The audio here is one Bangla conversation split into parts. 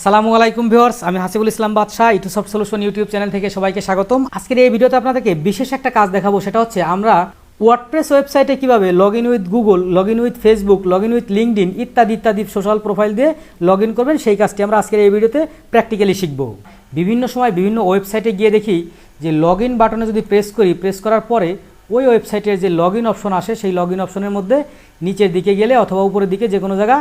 আসসালামু আলাইকুম ভিউয়ার্স, আমি হাসিবুল ইসলাম বাদশা ইউটিউব সলিউশন ইউটিউব চ্যানেল থেকে সবাইকে স্বাগতম। আজকের এই ভিডিওতে আপনাদেরকে বিশেষ একটা কাজ দেখাবো, সেটা হচ্ছে আমরা ওয়ার্ডপ্রেস ওয়েবসাইটে কিভাবে log in with Google, log in with Facebook, log in with LinkedIn ইত্যাদি সোশ্যাল প্রোফাইল দিয়ে লগ ইন করবেন, সেই কাজটি আমরা আজকের এই ভিডিওতে প্র্যাকটিক্যালি শিখব। বিভিন্ন সময় বিভিন্ন ওয়েবসাইটে গিয়ে দেখি যে লগ ইন বাটনে যদি প্রেস করার পরে ওই ওয়েবসাইটের যে লগ ইন অপশন আসে, সেই লগ ইন অপশনের মধ্যে নিচের দিকে গেলে অথবা উপরের দিকে যে কোনো জায়গা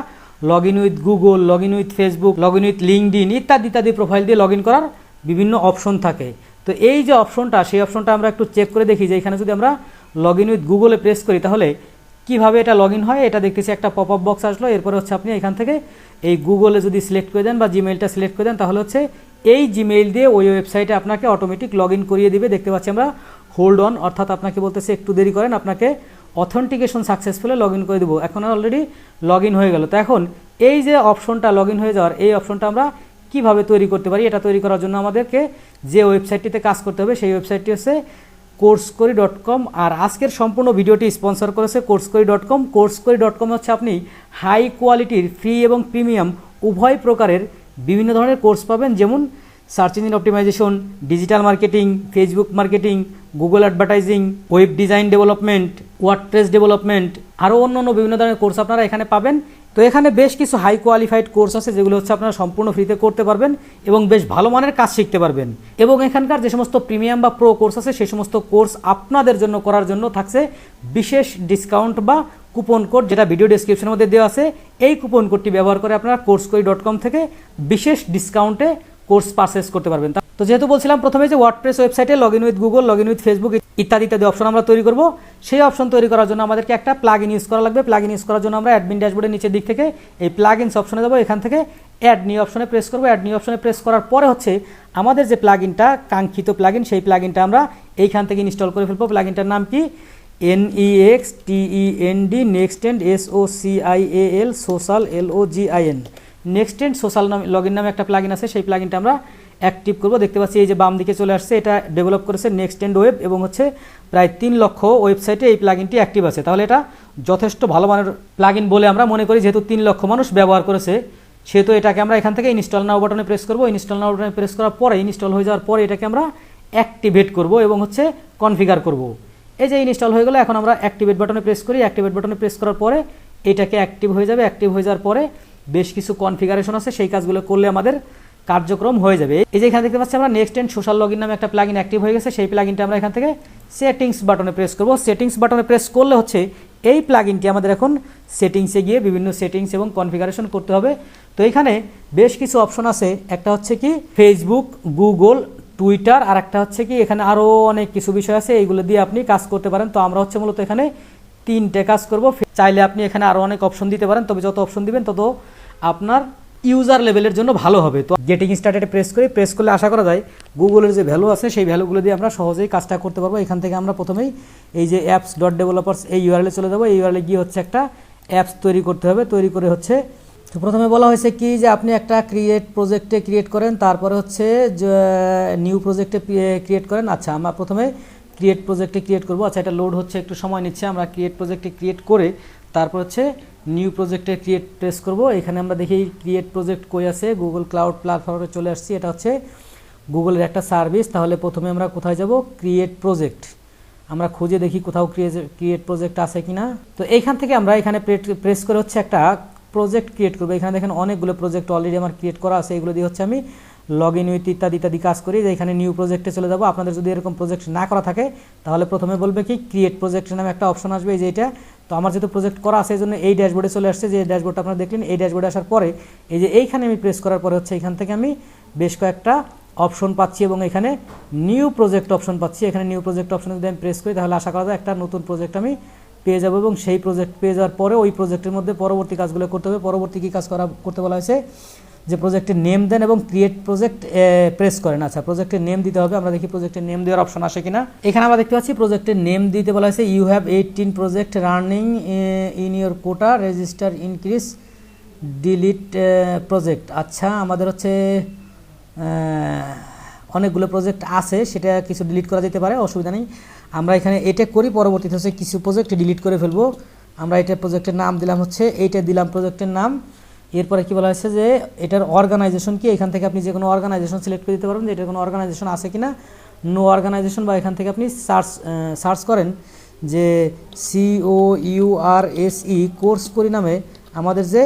log in with Google, log in with Facebook, log in with LinkedIn ইত্যাদি প্রোফাইল দিয়ে লগ ইন করার বিভিন্ন অপশন থাকে। তো এই যে অপশনটা, সেই অপশনটা আমরা একটু চেক করে দেখি যে এখানে যদি আমরা লগ ইন উইথ গুগলে প্রেস করি তাহলে কিভাবে এটা লগ ইন হয়। এটা দেখতেছি একটা পপ আপ বক্স আসলো। এরপরে হচ্ছে আপনি এখান থেকে এই গুগলে যদি সিলেক্ট করে দেন বা জিমেইলটা সিলেক্ট করে দেন তাহলে হচ্ছে এই জিমেইল দিয়ে ওই ওয়েবসাইটে আপনাকে অটোমেটিক লগ ইন করিয়ে দিবে। দেখতে পাচ্ছি আমরা হোল্ড অন, অর্থাৎ আপনাকে বলতেছে একটু দেরি করেন, আপনাকে অথেন্টিকেশন সাকসেসফুলি লগ ইন করে দেবো। এখন অলরেডি লগ ইন হয়ে গেল। তো এখন এই যে অপশনটা লগ ইন হয়ে যাওয়ার, এই অপশনটা আমরা কিভাবে তৈরি করতে পারি, এটা তৈরি করার জন্য আমাদেরকে যে ওয়েবসাইটটিতে কাজ করতে হবে সেই ওয়েবসাইটটি হচ্ছে কোর্সকরি.com। আর আজকের সম্পূর্ণ ভিডিওটি স্পন্সর করেছে কোর্সকরি.com। কোর্সকরি.com হচ্ছে আপনি হাই কোয়ালিটির ফ্রি এবং প্রিমিয়াম উভয় প্রকারের বিভিন্ন ধরনের কোর্স পাবেন, যেমন search engine optimisation, digital marketing, Facebook marketing, Google advertising, web design development, WordPress development, আরও অন্য বিভিন্ন ধরনের কোর্স আপনারা এখানে পাবেন। তো এখানে বেশ কিছু হাই কোয়ালিফাইড কোর্স আছে যেগুলো হচ্ছে আপনারা সম্পূর্ণ ফ্রিতে করতে পারবেন এবং বেশ ভালো মানের কাজ শিখতে পারবেন। এবং এখানকার যে সমস্ত প্রিমিয়াম বা প্রো কোর্স আছে সেই সমস্ত কোর্স আপনাদের জন্য করার জন্য থাকছে বিশেষ ডিসকাউন্ট বা কুপন কোড, যেটা ভিডিও ডেসক্রিপশনের মধ্যে দেওয়া আছে। এই কুপন কোডটি ব্যবহার করে আপনারা কোর্সকরি.com থেকে বিশেষ ডিসকাউন্টে কোর্স পারচেস করতে পারবেন। তো যেহেতু বলছিলাম প্রথমে যে ওয়ার্ডপ্রেস ওয়েবসাইটে log in with Google, log in with Facebook ইত্যাদি অপশন আমরা তৈরি করব। সেই অপশন তৈরি করার জন্য আমাদেরকে একটা প্লাগ ইন ইউজ করা লাগবে। প্লাগ ইন ইউজ করার জন্য আমরা অ্যাডমিন ড্যাশবোর্ডের নিচের দিক থেকে এই প্লাগ ইনস অপশনে যাবো। এখান থেকে অ্যাড নিউ অপশনে প্রেস করবো। অ্যাড নিউ অপশনে প্রেস করার পরে হচ্ছে আমাদের যে প্লাগ ইনটা, কাঙ্ক্ষিত প্লাগ ইন, সেই প্লাগ ইনটা আমরা এইখান থেকে ইনস্টল করে ফেলবো। প্লাগ ইনটার নাম কি? NEXTEND Nextend SOCIAL social LOGIN Nextend social log in নামে একটা প্লাগ ইন আছে। সেই প্লাগ ইনটা আমরা অ্যাক্টিভ করবো। দেখতে পাচ্ছি এই যে বাম দিকে চলে আসছে, এটা ডেভেলপ করেছে নেক্সটেন্ড ওয়েব এবং হচ্ছে প্রায় 3 লক্ষ ওয়েবসাইটে এই প্লাগ ইনটি অ্যাক্টিভ আছে। তাহলে এটা যথেষ্ট ভালো মানের প্লাগ ইন বলে আমরা মনে করি। যেহেতু 3 লক্ষ মানুষ ব্যবহার করেছে সেহেতু এটাকে আমরা এখান থেকে ইনস্টল নাও বাটনে প্রেস করবো। ইনস্টল নাও বাটনে প্রেস করার পরে, ইনস্টল হয়ে যাওয়ার পরে এটাকে আমরা অ্যাক্টিভেট করবো এবং হচ্ছে কনফিগার করবো। এই যে ইনস্টল হয়ে গেলো, এখন আমরা অ্যাক্টিভেট বাটনে প্রেস করি। অ্যাক্টিভেট বাটনে প্রেস করার পরে এটাকে অ্যাক্টিভ হয়ে যাবে। অ্যাক্টিভ হয়ে যাওয়ার পরে বেশ কিছু কনফিগারেশন আছে, সেই কাজগুলো করলে আমাদের কার্যক্রম হয়ে যাবে। এই যে এখানে দেখতে পাচ্ছি আমরা নেক্সটেন্ড সোশ্যাল লগইন নামে একটা প্লাগইন অ্যাক্টিভ হয়ে গেছে। সেই প্লাগইনটা আমরা এখান থেকে সেটিংস বাটনে প্রেস করব। সেটিংস বাটনে প্রেস করলে হচ্ছে এই প্লাগইনটি আমাদের এখন সেটিংসে গিয়ে বিভিন্ন সেটিংস এবং কনফিগারেশন করতে হবে। তো এখানে বেশ কিছু অপশন আছে। একটা হচ্ছে কি ফেসবুক, গুগল, টুইটার, আর একটা হচ্ছে কি এখানে আরও অনেক কিছু বিষয় আছে, এইগুলো দিয়ে আপনি কাজ করতে পারেন। তো আমরা হচ্ছে মূলত এখানে 3টে কাজ করব। চাইলে আপনি এখানে আরও অনেক অপশন দিতে পারেন, তবে যত অপশন দিবেন তত আপনার ইউজার লেভেলের জন্য ভালো হবে। তো গেটিং স্টার্টেড প্রেস করি। প্রেস করলে আশা করা যায় গুগলের যে ভ্যালু আছে সেই ভ্যালুগুলো দিয়ে আমরা সহজেই কাজটা করতে পারবো। এখান থেকে আমরা প্রথমেই এই যে apps.developers এই ইউআরএলে চলে যাবো। এই ইউআরএলে গিয়ে হচ্ছে একটা অ্যাপস তৈরি করতে হবে। তৈরি করে হচ্ছে তো প্রথমে বলা হয়েছে কি যে আপনি একটা প্রজেক্টে ক্রিয়েট করেন, তারপরে হচ্ছে নিউ প্রজেক্টে ক্রিয়েট করেন। আচ্ছা, আমরা প্রথমে প্রজেক্টে ক্রিয়েট করবো। আচ্ছা, এটা লোড হচ্ছে, একটু সময় নিচ্ছে। আমরা প্রজেক্টে ক্রিয়েট করে তারপর হচ্ছে নিউ প্রজেক্টে প্রেস করব। এখানে আমরা দেখি প্রজেক্ট কই আছে, গুগল ক্লাউড প্ল্যাটফর্মে চলে আসছি। এটা হচ্ছে গুগলের একটা সার্ভিস। তাহলে প্রথমে আমরা কোথায় যাব? প্রজেক্ট। আমরা খুঁজে দেখি কোথাও প্রজেক্ট আছে কিনা। তো এইখান থেকে আমরা এখানে প্রেস করে হচ্ছে একটা প্রজেক্ট ক্রিয়েট করবো। এখানে দেখেন অনেকগুলো প্রজেক্ট অলরেডি আমার ক্রিয়েট করা আছে। এগুলো দিয়ে হচ্ছে আমি লগ ইন উইথ ইত্যাদি কাজ করি। যে এখানে নিউ প্রজেক্টে চলে যাব। আপনাদের যদি এরকম প্রজেক্ট না করা থাকে তাহলে প্রথমে বলবে কি ক্রিয়েট প্রজেক্ট নামে একটা অপশন আসবে, এই যে এটা। তো আমার যেহেতু প্রজেক্ট করা আছে এই জন্য এই ড্যাশবোর্ডে চলে আসছে। যে ড্যাশবোর্ডটা আপনারা দেখলেন, এই ড্যাশবোর্ডে আসার পরে এই যে এইখানে আমি প্রেস করার পরে হচ্ছে এখান থেকে আমি বেশ কয়েকটা অপশন পাচ্ছি এবং এখানে নিউ প্রজেক্ট অপশন পাচ্ছি। এখানে নিউ প্রজেক্ট অপশনে যদি আমি প্রেস করি তাহলে আশা করা যায় একটা নতুন প্রজেক্ট আমি পেয়ে যাবো এবং সেই প্রজেক্ট পেয়ে যাওয়ার পরে ওই প্রজেক্টের মধ্যে পরবর্তী কাজগুলো করতে হবে। পরবর্তী কী কাজ করতে বলা হয়েছে যে প্রজেক্টের নেম দেন এবং ক্রিয়েট প্রজেক্ট প্রেস করেন। আচ্ছা, প্রজেক্টের নেম দিতে হবে। আমরা দেখি প্রজেক্টের নেম দেওয়ার অপশন আসে কিনা। এখানে আমরা দেখতে পাচ্ছি প্রজেক্টের নেম দিতে বলা হয়েছে you have 18 project running in your quota, register, increase, delete project. আচ্ছা, আমাদের হচ্ছে অনেকগুলো প্রজেক্ট আছে, সেটা কিছু ডিলিট করা যেতে পারে, অসুবিধা নেই। আমরা এখানে এটা করি, পরবর্তীতে হচ্ছে কিছু প্রজেক্ট ডিলিট করে ফেলবো। আমরা এটা প্রজেক্টের নাম দিলাম হচ্ছে এইটা দিলাম প্রজেক্টের নাম এরপরে কি বলা হয়েছে যে এটার অর্গানাইজেশন কি, এখান থেকে আপনি যে কোনো অর্গানাইজেশন সিলেক্ট করে দিতে পারবেন যে এটার কোনো অর্গানাইজেশন আছে কি না, নো অর্গানাইজেশন, বা এখান থেকে আপনি সার্চ করেন যে COURSE কোর্স করি নামে আমাদের যে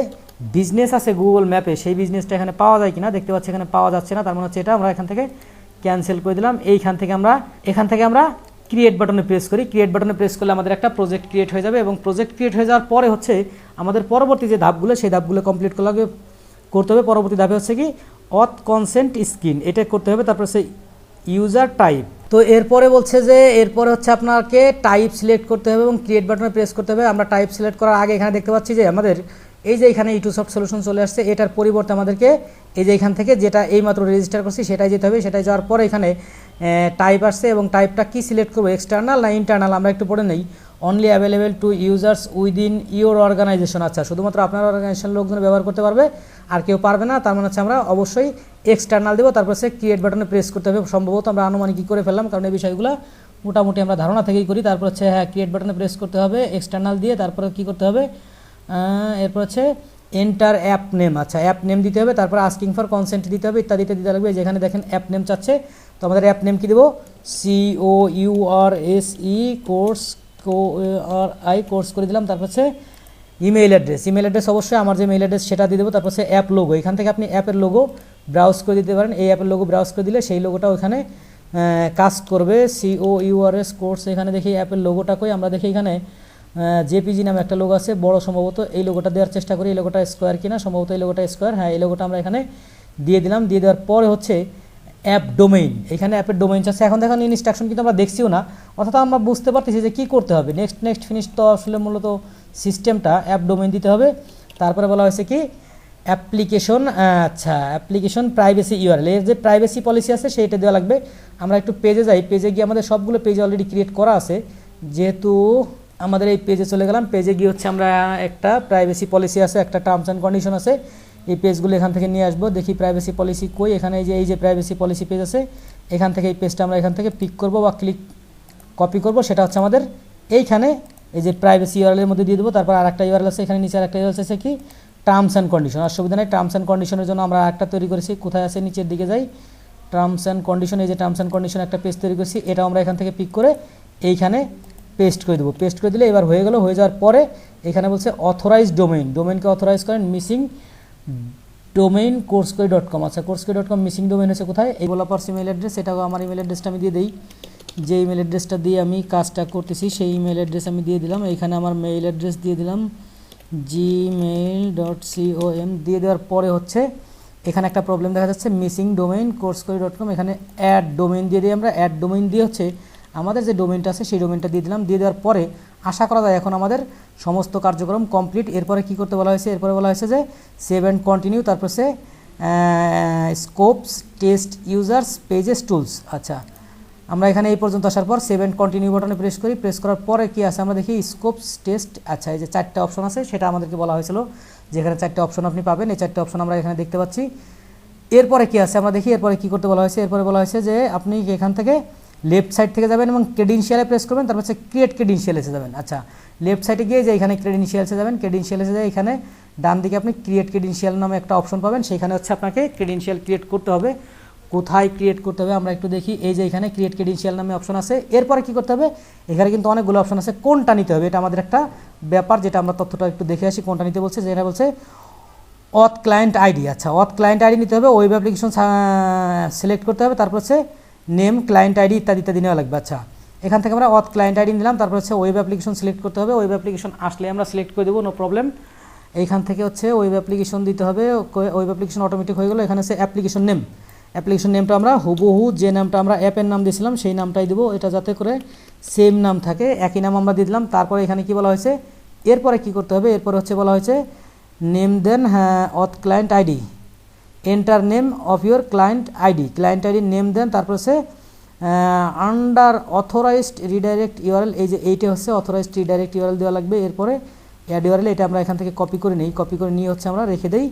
বিজনেস আছে গুগল ম্যাপে সেই বিজনেসটা এখানে পাওয়া যায় কিনা, দেখতে পাচ্ছি এখানে পাওয়া যাচ্ছে না, তার মানে হচ্ছে এটা আমরা এখান থেকে ক্যান্সেল করে দিলাম। এখান থেকে আমরা ক্রিয়েট বাটনে প্রেস করি, ক্রিয়েট বাটনে প্রেস করলে আমাদের একটা প্রজেক্ট ক্রিয়েট হয়ে যাবে, এবং প্রজেক্ট ক্রিয়েট হয়ে যাওয়ার পরে হচ্ছে আমাদের পরবর্তী যে ধাপগুলো সেই ধাপগুলো কমপ্লিট করতে হবে। পরবর্তী ধাপে হচ্ছে কি অথ কনসেন্ট স্ক্রিন, এটা করতে হবে, তারপর হচ্ছে ইউজার টাইপ। তো এরপরে বলছে যে এরপরে হচ্ছে আপনাকে টাইপ সিলেক্ট করতে হবে এবং ক্রিয়েট বাটনে প্রেস করতে হবে। আমরা টাইপ সিলেক্ট করার আগে এখানে দেখতে পাচ্ছি যে আমাদের এই যে এখানে ইউটিউবসফট সলিউশন চলে আসছে, এটার পরিবর্তে আমাদেরকে এই যে এখান থেকে যেটা এইমাত্র রেজিস্টার করছি সেটাই যেতে হবে। সেটাই যাওয়ার পরে এখানে টাইপ আসছে এবং টাইপটা কি সিলেক্ট করবো, এক্সটার্নাল না ইন্টারনাল, আমরা একটু পড়ে নেই। Only available to users within your organisation, আচ্ছা শুধুমাত্র আপনার অর্গানাইজেশন লোকজন ব্যবহার করতে পারবে, আর কেউ পারবে না, তার মানে হচ্ছে আমরা অবশ্যই এক্সটার্নাল দেবো। তারপর সে ক্রিয়েট বাটনে প্রেস করতে হবে, সম্ভবত আমরা আনুমানিক করে ফেললাম কারণ এই বিষয়গুলো মোটামুটি আমরা ধারণা থেকেই করি। তারপর হচ্ছে হ্যাঁ ক্রিয়েট বাটনে প্রেস করতে হবে এক্সটার্নাল দিয়ে, তারপরে কী করতে হবে, এরপর হচ্ছে এন্টার অ্যাপ নেম, আচ্ছা অ্যাপ নেম দিতে হবে, তারপর আস্কিং ফর কনসেন্ট দিতে হবে, ইত্যাদিতে দিতে লাগবে। যেখানে দেখেন অ্যাপ নেম চাচ্ছে, তো আমাদের অ্যাপ নেম কী দেবো, COURSE কোর্স করে দিলাম। তারপর হচ্ছে ইমেইল অ্যাড্রেস অবশ্যই আমার যে মেইল অ্যাড্রেস সেটা দিয়ে দেবো। তারপর হচ্ছে অ্যাপ লোগো, এখান থেকে আপনি অ্যাপের লোগো ব্রাউজ করে দিতে পারেন, এই অ্যাপের লোগো ব্রাউজ করে দিলে সেই লোগোটা ওখানে কাস্ট করবে। COURS কোর্স, এখানে দেখি অ্যাপের লোগোটা কই, আমরা দেখি এখানে JPG নামে একটা লোগো আছে, বড় সম্ভবত এই লোগোটা দেওয়ার চেষ্টা করি, এই লোগোটা স্কোয়ার কিনা, সম্ভবত এই লোগোটা স্কোয়ার, হ্যাঁ এই লোগোটা আমরা এখানে দিয়ে দিলাম। দিয়ে দেওয়ার পরে হচ্ছে অ্যাপ ডোমেইন, এখানে অ্যাপের ডোমেইন আছে, এখন দেখেন ইনস্ট্রাকশন কিন্তু আমরা দেখছিও না, অর্থাৎ আমরা বুঝতে পারতেছি যে কী করতে হবে। নেক্সট ফিনিশ, তো আসলে মূলত সিস্টেমটা অ্যাপ ডোমেইন দিতে হবে। তারপরে বলা হয়েছে কি অ্যাপ্লিকেশন, আচ্ছা অ্যাপ্লিকেশন প্রাইভেসি ইউআরএল, এর যে প্রাইভেসি পলিসি আছে সেইটা দেওয়া লাগবে। আমরা একটু পেজে যাই, পেজে গিয়ে আমাদের সবগুলো পেজ অলরেডি ক্রিয়েট করা আছে, যেহেতু আমাদের এই পেজে চলে গেলাম। পেজে গিয়ে হচ্ছে আমরা একটা প্রাইভেসি পলিসি আছে, একটা টার্মস অ্যান্ড কন্ডিশন আছে, এই পেজগুলো এখান থেকে নিয়ে আসবো। দেখি প্রাইভেসি পলিসি কই, এখানে এই যে প্রাইভেসি পলিসি পেজ আছে, এখান থেকে এই পেজটা আমরা এখান থেকে পিক করব বা কপি করব, সেটা হচ্ছে আমাদের এইখানে এই যে প্রাইভেসি ইউআরএলের মধ্যে দিয়ে দেবো। তারপর আরেকটা ইউআরএল আছে এখানে নিচে, আরেকটা ইউআরএল আছে কি টার্মস অ্যান্ড কন্ডিশন, আর সুবিধা নেই। টার্মস অ্যান্ড কন্ডিশনের জন্য আমরা একটা তৈরি করেছি, কোথায় আছে নিচের দিকে যাই, টার্মস অ্যান্ড কন্ডিশন, এই যে টার্মস অ্যান্ড কন্ডিশন একটা পেজ তৈরি করেছি, এটাও আমরা এখান থেকে পিক করে এইখানে পেস্ট করে দেবো। পেস্ট করে দিলে এবার হয়ে গেল। হয়ে যাওয়ার পরে এখানে বলছে অথরাইজ ডোমেইনকে অথরাইজ করেন, মিসিং ডোমেইন coursecoy.com, আচ্ছা coursecoy.com মিসিং ডোমেইন হচ্ছে কোথায়, এই ডেভেলপারস ইমেল অ্যাড্রেস, এটাও আমার ইমেল অ্যাড্রেসটা আমি দিয়ে দিই, যে ইমেল অ্যাড্রেসটা দিয়ে আমি কাজটা করতেছি সেই ইমেল অ্যাড্রেস আমি দিয়ে দিলাম। এইখানে আমার মেইল অ্যাড্রেস দিয়ে দিলাম gmail.com, দিয়ে দেওয়ার পরে হচ্ছে এখানে একটা প্রবলেম দেখা যাচ্ছে, মিসিং ডোমেইন coursecoy.com, এখানে অ্যাড ডোমেইন দিয়ে দিই আমরা। অ্যাড ডোমেইন দিয়ে হচ্ছে আমাদের যে ডোমেইনটা আছে সেই ডোমেইনটা দিয়ে দিলাম। দিয়ে দেওয়ার পরে আশা করা যায় এখন আমাদের সমস্ত কার্যক্রম কমপ্লিট। এরপরে কি করতে বলা হয়েছে, এরপরে বলা হয়েছে যে সেভ অ্যান্ড কন্টিনিউ, তারপর সে scopes test users pages tools, আচ্ছা আমরা এখানে এই পর্যন্ত আসার পর সেভ অ্যান্ড কন্টিনিউ বাটনে প্রেস করি। প্রেস করার পরে কি আছে আমরা দেখি স্কোপস টেস্ট, আচ্ছা এই যে চারটে অপশন আছে সেটা আমাদেরকে বলা হয়েছিল, যেখানে চারটে অপশন আপনি পাবেন, এই চারটে অপশন আমরা এখানে দেখতে পাচ্ছি। এরপরে কি আছে আমরা দেখি, এরপরে কি করতে বলা হয়েছে, এরপরে বলা হয়েছে যে আপনি এখান থেকে লেফট সাইড থেকে যাবেন এবং ক্রেডেনশিয়ালে প্রেস করবেন, তারপর হচ্ছে ক্রিয়েট ক্রেডেনশিয়ালসে যাবেন। আচ্ছা লেফট সাইডে গিয়ে যে এখানে ক্রেডেনশিয়ালসে যাবেন, ক্রেডেনশিয়ালসে যায় এখানে ডান দিকে আপনি ক্রিয়েট ক্রেডেনশিয়াল নামে একটা অপশন পাবেন, সেখানে হচ্ছে আপনাকে ক্রেডেনশিয়াল ক্রিয়েট করতে হবে। কোথায় ক্রিয়েট করতে হবে আমরা একটু দেখি, এই যে এখানে ক্রিয়েট ক্রেডেনশিয়াল নামে অপশন আছে। এরপরে কি করতে হবে, এখানে কিন্তু অনেকগুলো অপশন আছে, কোনটা নিতে হবে এটা আমাদের একটা ব্যাপার, যেটা আমরা তথ্যটা একটু দেখে আসি কোনটা নিতে বলছে। যেটা বলছে অথ ক্লায়েন্ট আইডি, আচ্ছা অথ ক্লায়েন্ট আইডি নিতে হবে, ওয়েব অ্যাপ্লিকেশন সিলেক্ট করতে হবে, তারপর হচ্ছে নেম ক্লায়েন্ট আইডি ইত্যাদি নেওয়া লাগবে। আচ্ছা এখান থেকে আমরা অথ ক্লায়েন্ট আইডি নিলাম, তারপর হচ্ছে ওয়েব অ্যাপ্লিকেশন সিলেক্ট করতে হবে, ওয়েব অ্যাপ্লিকেশন আসলে আমরা সিলেক্ট করে দেবো, নো প্রবলেম। এইখান থেকে হচ্ছে ওয়েব অ্যাপ্লিকেশন দিতে হবে, ওয়েব অ্যাপ্লিকেশন অটোমেটিক হয়ে গেলো। এখানে হচ্ছে অ্যাপ্লিকেশন নেমটা আমরা হুবহু যে নামটা আমরা অ্যাপের নাম দিয়েছিলাম সেই নামটাই দেবো, এটা যাতে করে সেম নাম থাকে, একই নাম আমরা দিয়ে দিলাম। তারপরে এখানে কি বলা হয়েছে, এরপরে কি করতে হবে, এরপরে হচ্ছে বলা হয়েছে নেম দেন হ্যাঁ auth client ID, enter name of your client ID name then, তারপর হচ্ছে আন্ডার অথরাইজড রিডাইরেক্ট ইউআরএল, এই যে এইটা হচ্ছে অথরাইজড রিডাইরেক্ট ইউআরএল দেওয়া লাগবে। এরপরে অ্যাড ইউআরএল, এটা আমরা এখান থেকে কপি করে নিই, কপি করে নিয়ে হচ্ছে আমরা রেখে দিই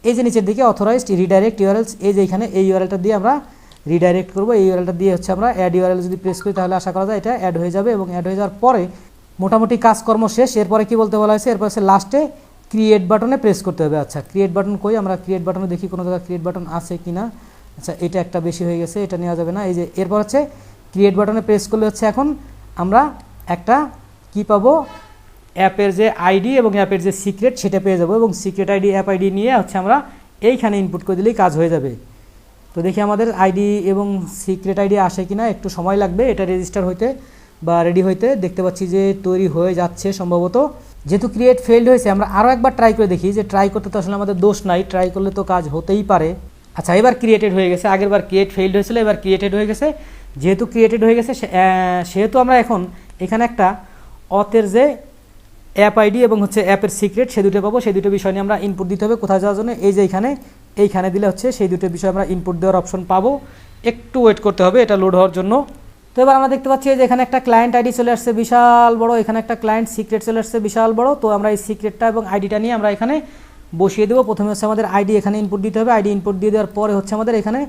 এই যে নিচের দিকে অথরাইজড রিডাইরেক্ট ইউআরএলস, এই যে এখানে এই ইউআরএলটা দিয়ে আমরা রিডাইরেক্ট করবো। এই ইউআরএলটা দিয়ে হচ্ছে আমরা অ্যাড ইউআরএল যদি প্রেস করি তাহলে আশা করা যায় এটা অ্যাড হয়ে যাবে, এবং অ্যাড হয়ে যাওয়ার পরে মোটামুটি কাজকর্ম শেষ। এরপরে কি বলতে বলা হয়েছে, এরপর হচ্ছে লাস্টে ক্রিয়েট বাটনে প্রেস করতে হবে। আচ্ছা ক্রিয়েট বাটন কই, আমরা ক্রিয়েট বাটনে দেখি কোনো জায়গায় ক্রিয়েট বাটন আছে কি না। আচ্ছা এটা একটা বেশি হয়ে গেছে, এটা নেওয়া যাবে না। এই যে এরপর হচ্ছে ক্রিয়েট বাটনে প্রেস করলে হচ্ছে এখন আমরা একটা কি পাবো, অ্যাপের যে আইডি এবং অ্যাপের যে সিক্রেট সেটা পেয়ে যাবো, এবং সিক্রেট আইডি অ্যাপ আইডি নিয়ে হচ্ছে আমরা এইখানে ইনপুট করে দিলেই কাজ হয়ে যাবে। তো দেখি আমাদের আইডি এবং সিক্রেট আইডি আসে কিনা, একটু সময় লাগবে এটা রেজিস্টার হইতে বা রেডি হইতে। দেখতে পাচ্ছি যে তৈরি হয়ে যাচ্ছে সম্ভবত। যেহেতু ক্রিয়েট ফেইল্ড হয়েছে, আমরা আরও একবার ট্রাই করে দেখি, যে ট্রাই করতে তো আসলে আমাদের দোষ নাই, ট্রাই করলে তো কাজ হতেই পারে। আচ্ছা এবার ক্রিয়েটেড হয়ে গেছে, আগের বার ক্রিয়েট ফেইল্ড হয়েছিল, এবার ক্রিয়েটেড হয়ে গেছে। যেহেতু ক্রিয়েটেড হয়ে গেছে সেহেতু আমরা এখন এখানে একটা অথের যে অ্যাপ আইডি এবং হচ্ছে অ্যাপের সিক্রেট সে দুটো পাবো। সেই দুটো বিষয় নিয়ে আমরা ইনপুট দিতে হবে কোথায় যাওয়ার জন্য, এই যে এইখানে দিলে হচ্ছে সেই দুটো বিষয় আমরা ইনপুট দেওয়ার অপশন পাবো। একটু ওয়েট করতে হবে এটা লোড হওয়ার জন্য। তো এবার আমরা দেখতে পাচ্ছি যে এখানে একটা ক্লায়েন্ট আইডি চলে আসছে বিশাল বড়, এখানে একটা ক্লায়েন্ট সিক্রেট চলে আসছে বিশাল বড়। তো আমরা এই সিক্রেটটা এবং আইডিটা নিয়ে আমরা এখানে বসিয়ে দেবো। প্রথমে হচ্ছে আমাদের আইডি এখানে ইনপুট দিতে হবে, আইডি ইনপুট দিয়ে দেওয়ার পরে হচ্ছে আমাদের এখানে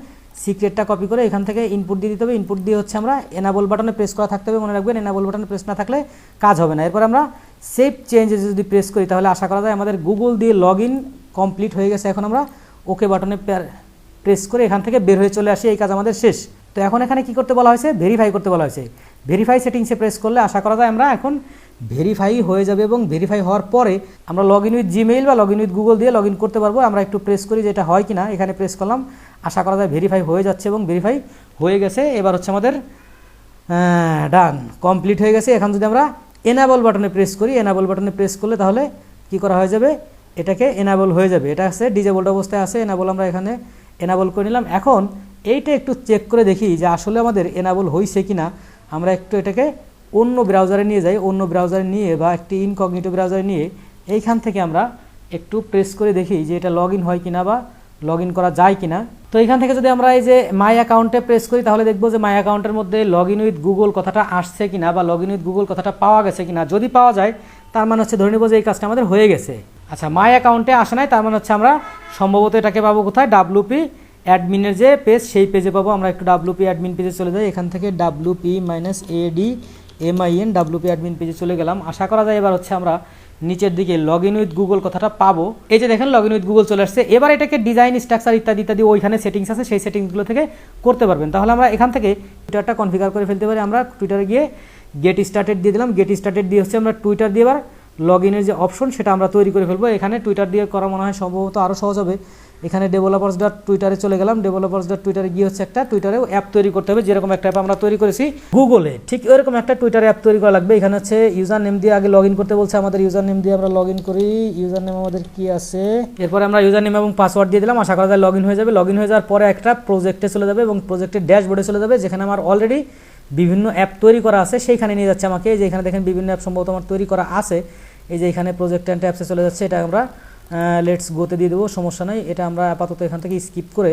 সিক্রেটটা কপি করে এখান থেকে ইনপুট দিয়ে দিতে হবে। ইনপুট দিয়ে হচ্ছে আমরা এনাবল বাটনে প্রেস করা থাকতে হবে, মনে রাখবেন এনাবল বাটনে প্রেস না থাকলে কাজ হবে না। এরপর আমরা সেভ চেঞ্জে যদি প্রেস করি তাহলে আশা করা যায় আমাদের গুগল দিয়ে লগ ইন কমপ্লিট হয়ে গেছে। এখন আমরা ওকে বাটনে প্রেস করে এখান থেকে বের হয়ে চলে আসি, এই কাজ আমাদের শেষ। তো এখন এখানে কি করতে বলা হয়েছে, ভেরিফাই করতে বলা হয়েছে। ভেরিফাই সেটিংসে প্রেস করলে আশা করা যায় আমরা এখন ভেরিফাই হয়ে যাবে, এবং ভেরিফাই হওয়ার পরে আমরা লগ ইন উইথ জিমেইল বা লগ ইন উইথ গুগল দিয়ে লগ ইন করতে পারবো। আমরা একটু প্রেস করি যে এটা হয় কিনা, এখানে প্রেস করলাম, আশা করা যায় ভেরিফাই হয়ে যাচ্ছে এবং ভেরিফাই হয়ে গেছে। এবার হচ্ছে আমাদের ডান কমপ্লিট হয়ে গেছে। এখন যদি আমরা এনাবল বাটনে প্রেস করি, এনাবল বাটনে প্রেস করলে তাহলে কি করা হয়ে যাবে, এটাকে এনাবল হয়ে যাবে। এটা আছে ডিজেবলড অবস্থায় আছে, এনাবল আমরা এখানে এনাবল করে নিলাম। এখন এইটা একটু চেক করে দেখি যে আসলে আমাদের এনাবল হয়েছে কিনা। আমরা একটু এটাকে অন্য ব্রাউজারে নিয়ে যাই, অন্য ব্রাউজারে নিয়ে বা একটি ইনকগনিটো ব্রাউজারে নিয়ে এইখান থেকে আমরা একটু প্রেস করে দেখি যে এটা লগ ইন হয় কিনা বা লগ ইন করা যায় কিনা। তো এখান থেকে যদি আমরা এই যে মাই অ্যাকাউন্টে প্রেস করি তাহলে দেখবো যে মাই অ্যাকাউন্টের মধ্যে লগ ইন উইথ গুগল কথাটা আসছে কিনা বা লগ ইন উইথ গুগল কথাটা পাওয়া গেছে কিনা। যদি পাওয়া যায় তার মানে হচ্ছে ধরে নেব যে এই কাজটা আমাদের হয়ে গেছে। আচ্ছা মাই অ্যাকাউন্টে আসে নাই, তার মানে হচ্ছে আমরা সম্ভবত এটাকে পাবো কোথায়, ডাব্লুপি অ্যাডমিনের যে পেজ সেই পেজে পাবো। আমরা একটু ডাব্লুপি অ্যাডমিন পেজে চলে যাই, এখান থেকে WP-ADMIN ডাব্লুপি অ্যাডমিন পেজে চলে গেলাম। আশা করা যায় এবার হচ্ছে আমরা নিচের দিকে লগ ইন উইথ গুগল কথাটা পাবো। এই যে দেখেন লগ ইন উইথ গুগল চলে আসছে। এবার এটাকে ডিজাইন স্ট্রাকচার ইত্যাদি ইত্যাদি ওইখানে সেটিংস আছে, সেই সেটিংসগুলো থেকে করতে পারবেন। তাহলে আমরা এখান থেকে টুইটারটা কনফিগার করে ফেলতে পারি। আমরা টুইটারে গিয়ে গেট স্টার্টেড দিয়ে দিলাম, গেট স্টার্টেড দিয়ে হচ্ছে আমরা টুইটার দিয়ে এবার লগ ইনের যে অপশন সেটা আমরা তৈরি করে ফেলবো। এখানে টুইটার দিয়ে করা মনে হয় সম্ভবত আরও সহজ হবে। এখানে ডেভেলপার্স.টুইটারে চলে গেলাম, ডেভেলপার্স.টুইটারে গিয়ে হচ্ছে একটা টুইটারেও অ্যাপ তৈরি করতে হবে, যেরকম একটা অ্যাপ আমরা তৈরি করেছি গুগলে, ঠিক এরকম একটা টুইটারে অ্যাপ তৈরি করা লাগবে। এখানে হচ্ছে ইউজার নেম দিয়ে আগে লগ ইন করতে বলছে, আমাদের ইউজার নেম দিয়ে আমরা লগ ইন করি। ইউজার নেম আমাদের কি আছে, এরপরে আমরা ইউজার নেম এবং পাসওয়ার্ড দিয়ে দিলাম। আশা করা যায় লগ ইন হয়ে যাবে। লগ ইন হয়ে যাওয়ার পরে একটা প্রজেক্টে চলে যাবে এবং প্রজেক্টের ড্যাশবোর্ডে চলে যাবে, যেখানে আমার অলরেডি বিভিন্ন অ্যাপ তৈরি করা আছে সেইখানে নিয়ে যাচ্ছে আমাকে। যে এখানে দেখেন বিভিন্ন অ্যাপ সম্ভবত আমার তৈরি করা আছে। এই যে এখানে প্রজেক্ট অ্যান্ড অ্যাপসে চলে যাচ্ছে, এটা আমরা লেটস গোতে দিয়ে দেবো, সমস্যা নাই। এটা আমরা আপাতত এখান থেকে স্কিপ করে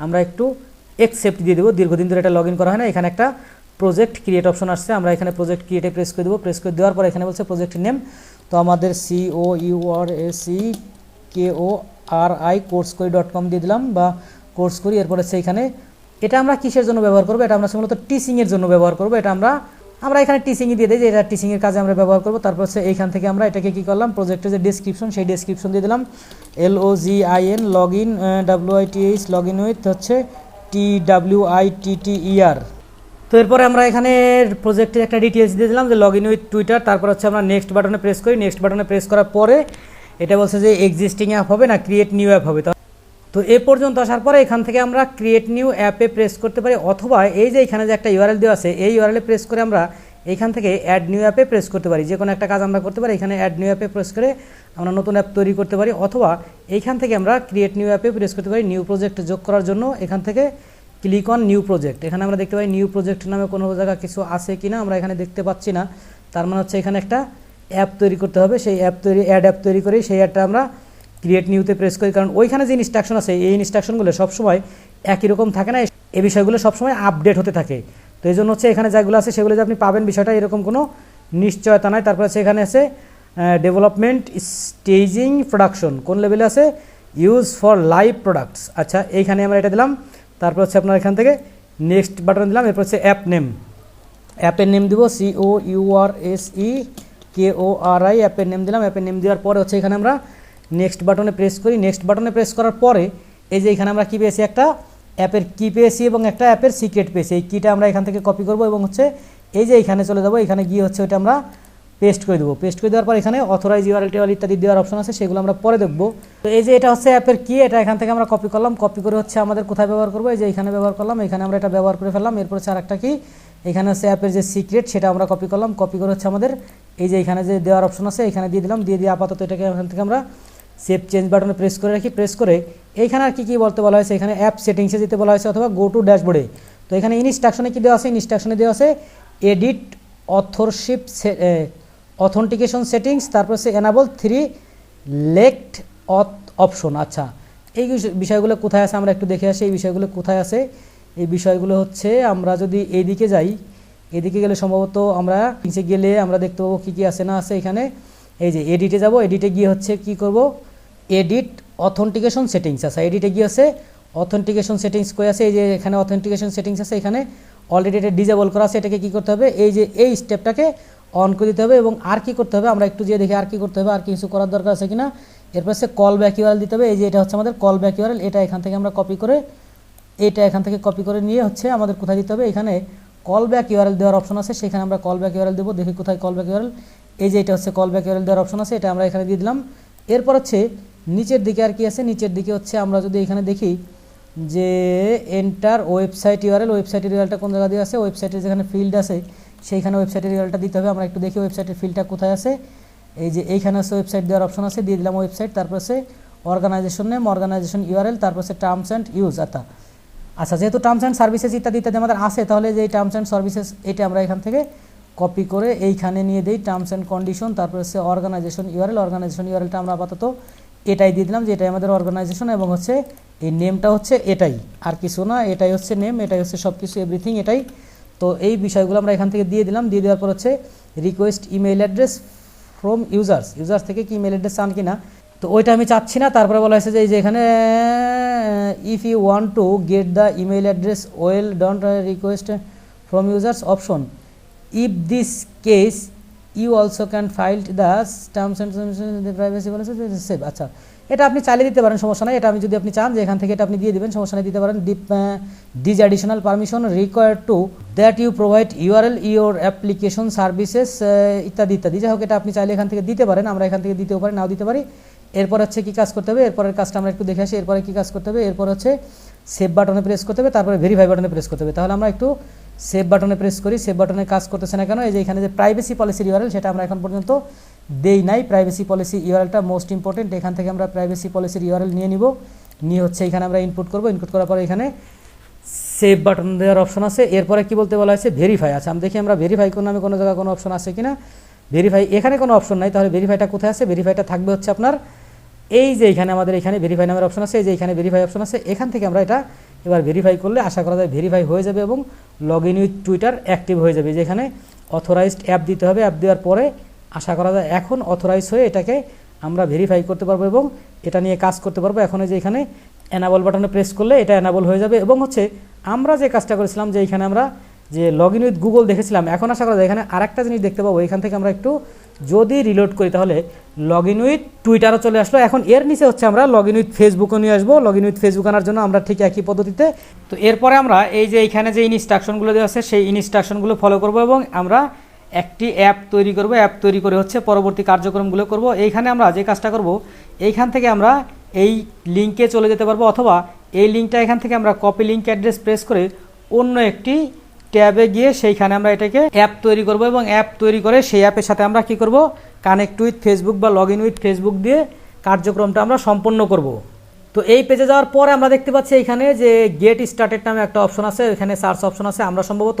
আমরা একটু অ্যাকসেপ্ট দিয়ে দেবো। দীর্ঘদিন ধরে এটা লগ ইন করা হয় না। এখানে একটা প্রজেক্ট ক্রিয়েট অপশন আসছে, আমরা এখানে প্রজেক্ট ক্রিয়েটে প্রেস করে দেবো। প্রেস করে দেওয়ার পর এখানে বলছে প্রজেক্ট নেম, তো আমাদের COURSEKORI.com দিয়ে দিলাম বা কোর্স করি। এরপরে সেইখানে এটা আমরা কিসের জন্য ব্যবহার করবো, এটা আমরা মূলত টিচিংয়ের জন্য ব্যবহার করবো। এটা আমরা এখানে টিচিংয়ে দিয়ে দিই যে এটা টিচিংয়ের কাজে আমরা ব্যবহার করবো। তারপর হচ্ছে এইখান থেকে আমরা এটাকে কী করলাম, প্রজেক্টের যে ডেসক্রিপশন সেই ডেসক্রিপশন দিয়ে দিলাম LOGIN log in WITH log in with হচ্ছে TWITTER। তো এরপরে আমরা এখানে প্রজেক্টের একটা ডিটেলস দিয়ে দিলাম যে লগ ইন উইথ টুইটার। তারপর হচ্ছে আমরা নেক্সট বাটনে প্রেস করি। নেক্সট বাটনে প্রেস করার পরে এটা বলছে যে এক্সিস্টিং অ্যাপ হবে না ক্রিয়েট নিউ অ্যাপ হবে। তো এ পর্যন্ত আসার পরে এখান থেকে আমরা ক্রিয়েট নিউ অ্যাপে প্রেস করতে পারি, অথবা এই যে এখানে যে একটা ইউআরএল দেওয়া আছে এই ইউআরএলে প্রেস করে আমরা এইখান থেকে অ্যাড নিউ অ্যাপে প্রেস করতে পারি। যে কোনো একটা কাজ আমরা করতে পারি, এখানে অ্যাড নিউ অ্যাপে প্রেস করে আমরা নতুন অ্যাপ তৈরি করতে পারি, অথবা এইখান থেকে আমরা ক্রিয়েট নিউ অ্যাপে প্রেস করতে পারি নিউ প্রজেক্ট যোগ করার জন্য। এখান থেকে ক্লিক অন নিউ প্রজেক্ট, এখানে আমরা দেখতে পাই নিউ প্রজেক্ট নামে কোনো জায়গা কিছু আছে কিনা আমরা এখানে দেখতে পাচ্ছি না। তার মানে হচ্ছে এখানে একটা অ্যাপ তৈরি করতে হবে, সেই অ্যাপ তৈরি অ্যাড অ্যাপ তৈরি করি, সেই অ্যাডটা আমরা ক্রিয়েট নিউতে প্রেস করি। কারণ ওইখানে যে ইনস্ট্রাকশন আছে এই ইনস্ট্রাকশনগুলো সবসময় একই রকম থাকে না, এই বিষয়গুলো সবসময় আপডেট হতে থাকে। তো এই জন্য হচ্ছে এখানে যেগুলো আছে সেগুলো যে আপনি পাবেন বিষয়টা এরকম কোনো নিশ্চয়তা নাই। তারপর আছে এখানে আছে ডেভেলপমেন্ট স্টেজিং প্রোডাকশন কোন লেভেলে আছে, ইউজ ফর লাইভ প্রোডাক্টস। আচ্ছা এইখানে আমরা এটা দিলাম। তারপর হচ্ছে আপনার এখান থেকে নেক্সট বাটন দিলাম। এরপর হচ্ছে অ্যাপ নেম, অ্যাপের নেম দিব COURSEKORI অ্যাপের নেম দিলাম। অ্যাপের নেম দেওয়ার পরে হচ্ছে এখানে আমরা নেক্সট বাটনে প্রেস করি। নেক্সট বাটনে প্রেস করার পরে এই যে এখানে আমরা কী পেয়েছি, একটা অ্যাপের কি পেয়েছি এবং একটা অ্যাপের সিক্রেট পেয়েছি। এই কিটা আমরা এখান থেকে কপি করব এবং হচ্ছে এই যে এখানে চলে যাব, এখানে গিয়ে হচ্ছে ওইটা আমরা পেস্ট করে দেবো। পেস্ট করে দেওয়ার পর এখানে অথরাইজ ইউআরএল টিউআরএল ইত্যাদি দেওয়ার অপশন আছে, সেগুলো আমরা পরে দেখব। তো এই যে এটা হচ্ছে অ্যাপের কি, এটা এখান থেকে আমরা কপি করলাম। কপি করে হচ্ছে আমাদের কোথায় ব্যবহার করবো, এই যে এখানে ব্যবহার করলাম, এখানে আমরা এটা ব্যবহার করে ফেললাম। এরপর হচ্ছে আরেকটা কি, এখানে হচ্ছে অ্যাপের যে সিক্রেট সেটা আমরা কপি করলাম। কপি করে হচ্ছে আমাদের এই যে এখানে যে দেওয়ার অপশন আছে এখানে দিয়ে দিলাম। দিয়ে আপাতত এটাকে এখান থেকে আমরা সেভ চেঞ্জ বাটনে প্রেস করে রাখি। প্রেস করে এইখানে আর কি বলতে বলা হয়েছে, এখানে অ্যাপ সেটিংসে যেতে বলা হয়েছে অথবা গো টু ড্যাশবোর্ডে। তো এখানে ইনস্ট্রাকশনে কি দেওয়া আছে, ইনস্ট্রাকশনে দেওয়া আছে এডিট অথরশিপ অথেন্টিকেশন সেটিংস, তারপর হচ্ছে এনাবল 3 লেকড অপশন। আচ্ছা, এই বিষয়গুলো কোথায় আছে আমরা একটু দেখে আসি। এই বিষয়গুলো কোথায় আছে, এই বিষয়গুলো হচ্ছে আমরা যদি এইদিকে যাই, এদিকে গেলে সম্ভবত আমরা নিচে গেলে আমরা দেখতে পাবো কী কী আছে না আছে। এখানে এই যে এডিটে যাব, এডিটে গিয়ে হচ্ছে কি করব, এডিট অথেন্টিকেশন সেটিংস আছে। এডিটে গিয়ে আছে অথেন্টিকেশন সেটিংস কই আছে, এই যে এখানে অথেন্টিকেশন সেটিংস আছে, এখানে অলরেডি এটা ডিজেবল করা আছে। এটাকে কী করতে হবে, এই যে এই স্টেপটাকে অন করে দিতে হবে। এবং আর কি করতে হবে আমরা একটু যে দেখি আর কি করতে হবে, আর কিছু করার দরকার আছে কিনা। এরপর হচ্ছে কল ব্যাক ইউআরএল দিতে হবে। এই যে এটা হচ্ছে আমাদের কল ব্যাক ইউআরএল, এটা এখান থেকে আমরা কপি করে, এটা এখান থেকে কপি করে নিয়ে হচ্ছে আমাদের কোথায় দিতে হবে, এখানে কল ব্যাক ইউআরএল দেওয়ার অপশন আছে, সেখানে আমরা কল ব্যাক ইউআরএল দেবো। দেখি কোথায় কল ব্যাক ইউআরএল, এই যে এটা হচ্ছে কল ব্যাক ইউআরএল দেওয়ার অপশন আছে, এটা আমরা এখানে দিয়ে দিলাম। এরপর হচ্ছে নিচের দিকে আর কি আছে, নিচের দিকে হচ্ছে আমরা যদি এখানে দেখি যে এন্টার ওয়েবসাইট ইউআরএল, ওয়েবসাইটের ইউআরএলটা কোন জায়গা দিয়ে আছে, ওয়েবসাইটের যেখানে ফিল্ড আছে সেইখানে ওয়েবসাইটের ইউআরএলটা দিতে হবে। আমরা একটু দেখি ওয়েবসাইটের ফিল্ডটা কোথায় আছে, এই যে এইখানে আছে ওয়েবসাইট দেওয়ার অপশন আছে, দিয়ে দিলাম ওয়েবসাইট। তারপর আছে অর্গানাইজেশন নেম, অর্গানাইজেশন ইউআরএল, তারপর আছে টার্মস অ্যান্ড ইউজ। আচ্ছা, যেহেতু টার্মস অ্যান্ড সার্ভিসেস ইত্যাদি ইত্যাদি আমাদের আছে, তাহলে যে টার্মস অ্যান্ড সার্ভিসেস এটা আমরা এখান থেকে কপি করে এইখানে নিয়ে দিই, টার্মস অ্যান্ড কন্ডিশন, তারপর হচ্ছে অর্গানাইজেশন ইউআরএল। অর্গানাইজেশন ইউআরএলটা আমরা আপাতত এটাই দিয়ে দিলাম যে এটাই আমাদের অর্গানাইজেশন, এবং হচ্ছে এই নেমটা হচ্ছে এটাই, আর কিছু না, এটাই হচ্ছে নেম, এটাই হচ্ছে সব কিছু এভরিথিং এটাই। তো এই বিষয়গুলো আমরা এখান থেকে দিয়ে দিলাম। দিয়ে দেওয়ার পর হচ্ছে request email address from users থেকে কি ইমেল অ্যাড্রেস চান কিনা, তো ওইটা আমি চাচ্ছি না। তারপরে বলা হয়েছে যে এই যে এখানে if you want to get the email address well don't request from users option, if this case you also can file the terms and privacy policy save. আচ্ছা, এটা আপনি চাইলে দিতে পারেন, সমস্যা নাই। এটা আমি যদি আপনি চান যে এখান থেকে এটা আপনি দিয়ে দেবেন, সমস্যা নেই, দিতে পারেন। This additional permission required to that you provide URL your application services ইত্যাদি ইত্যাদি। যাই হোক, এটা আপনি চাইলে এখান থেকে দিতে পারেন, আমরা এখান থেকে দিতেও পারি, নাও দিতে পারি। এরপর হচ্ছে কী কাজ করতে হবে, এরপরের কাজটা আমরা একটু দেখে আসি। এরপরে কী কাজ করতে হবে, এরপর হচ্ছে সেভ বাটনে প্রেস করতে হবে, তারপরে ভেরিফাই বাটনে প্রেস করতে হবে। তাহলে আমরা একটু সেভ বাটনে প্রেস করি। সেভ বাটনে কাজ করতেছে না কেন, এই যে এখানে যে প্রাইভেসি পলিসির ইউআরএল সেটা আমরা এখন পর্যন্ত দেই নাই। প্রাইভেসি পলিসি ইউআরএলটা মোস্ট ইম্পর্টেন্ট, এখান থেকে আমরা প্রাইভেসি পলিসির ইউআরএল নিয়ে নিব। নিয়ে হচ্ছে এখানে আমরা ইনপুট করব। ইনপুট করার পরে এখানে সেভ বাটন দেওয়ার অপশন আছে। এরপরে কি বলতে বলা হয়েছে, ভেরিফাই। আচ্ছা, আমি দেখি আমরা ভেরিফাই কোন নামে কোনো জায়গায় কোনো অপশন আছে কিনা। ভেরিফাই, এখানে কোনো অপশন নাই, তাহলে ভেরিফাইটা কোথায় আছে, ভেরিফাইটা থাকবে হচ্ছে আপনার এই যে এখানে আমাদের এখানে ভেরিফাই নামের অপশন আছে, এই যে এখানে ভেরিফাই অপশন আছে, এখান থেকে আমরা এটা এবার ভেরিফাই করলে আশা করা যায় ভেরিফাই হয়ে যাবে এবং log in with Twitter active হয়ে যাবে। যেখানে অথরাইজড অ্যাপ দিতে হবে, অ্যাপ দেওয়ার পরে আশা করা যায় এখন অথরাইজ হয়ে এটাকে আমরা ভেরিফাই করতে পারবো এবং এটা নিয়ে কাজ করতে পারবো। এখন যে এখানে এনাবল বাটনে প্রেস করলে এটা এনাবল হয়ে যাবে এবং হচ্ছে আমরা যে কাজটা করেছিলাম যে এখানে আমরা যে লগ ইন উইথ গুগল দেখেছিলাম, এখন আশা করা যায় এখানে আরেকটা জিনিস দেখতে পাবো। এখান থেকে আমরা একটু যদি রিলোড করি তাহলে লগ ইন উইথ টুইটারও চলে আসলো। এখন এর নিচে হচ্ছে আমরা লগ ইন উইথ ফেসবুকও নিয়ে আসবো। লগ ইন উইথ ফেসবুক আনার জন্য আমরা ঠিক একই পদ্ধতিতে, তো এরপরে আমরা এই যে এইখানে যে ইনস্ট্রাকশনগুলো দেওয়া আছে সেই ইনস্ট্রাকশনগুলো ফলো করব এবং আমরা একটি অ্যাপ তৈরি করব। অ্যাপ তৈরি করে হচ্ছে পরবর্তী কার্যক্রমগুলো করব। এইখানে আমরা যে কাজটা করব, এইখান থেকে আমরা এই লিঙ্কে চলে যেতে পারবো অথবা এই লিঙ্কটা এখান থেকে আমরা কপি লিঙ্ক অ্যাড্রেস প্রেস করে অন্য একটি ট্যাবে গিয়ে সেইখানে আমরা এটাকে অ্যাপ তৈরি করব এবং অ্যাপ তৈরি করে সেই অ্যাপের সাথে আমরা কি করব, কানেক্ট উইথ ফেসবুক বা লগ ইন উইথ ফেসবুক দিয়ে কার্যক্রমটা আমরা সম্পন্ন করব। তো এই পেজে যাওয়ার পরে আমরা দেখতে পাচ্ছি এখানে যে গেট স্টার্টেড নামে একটা অপশন আছে, এখানে সার্চ অপশন আছে। আমরা সম্ভবত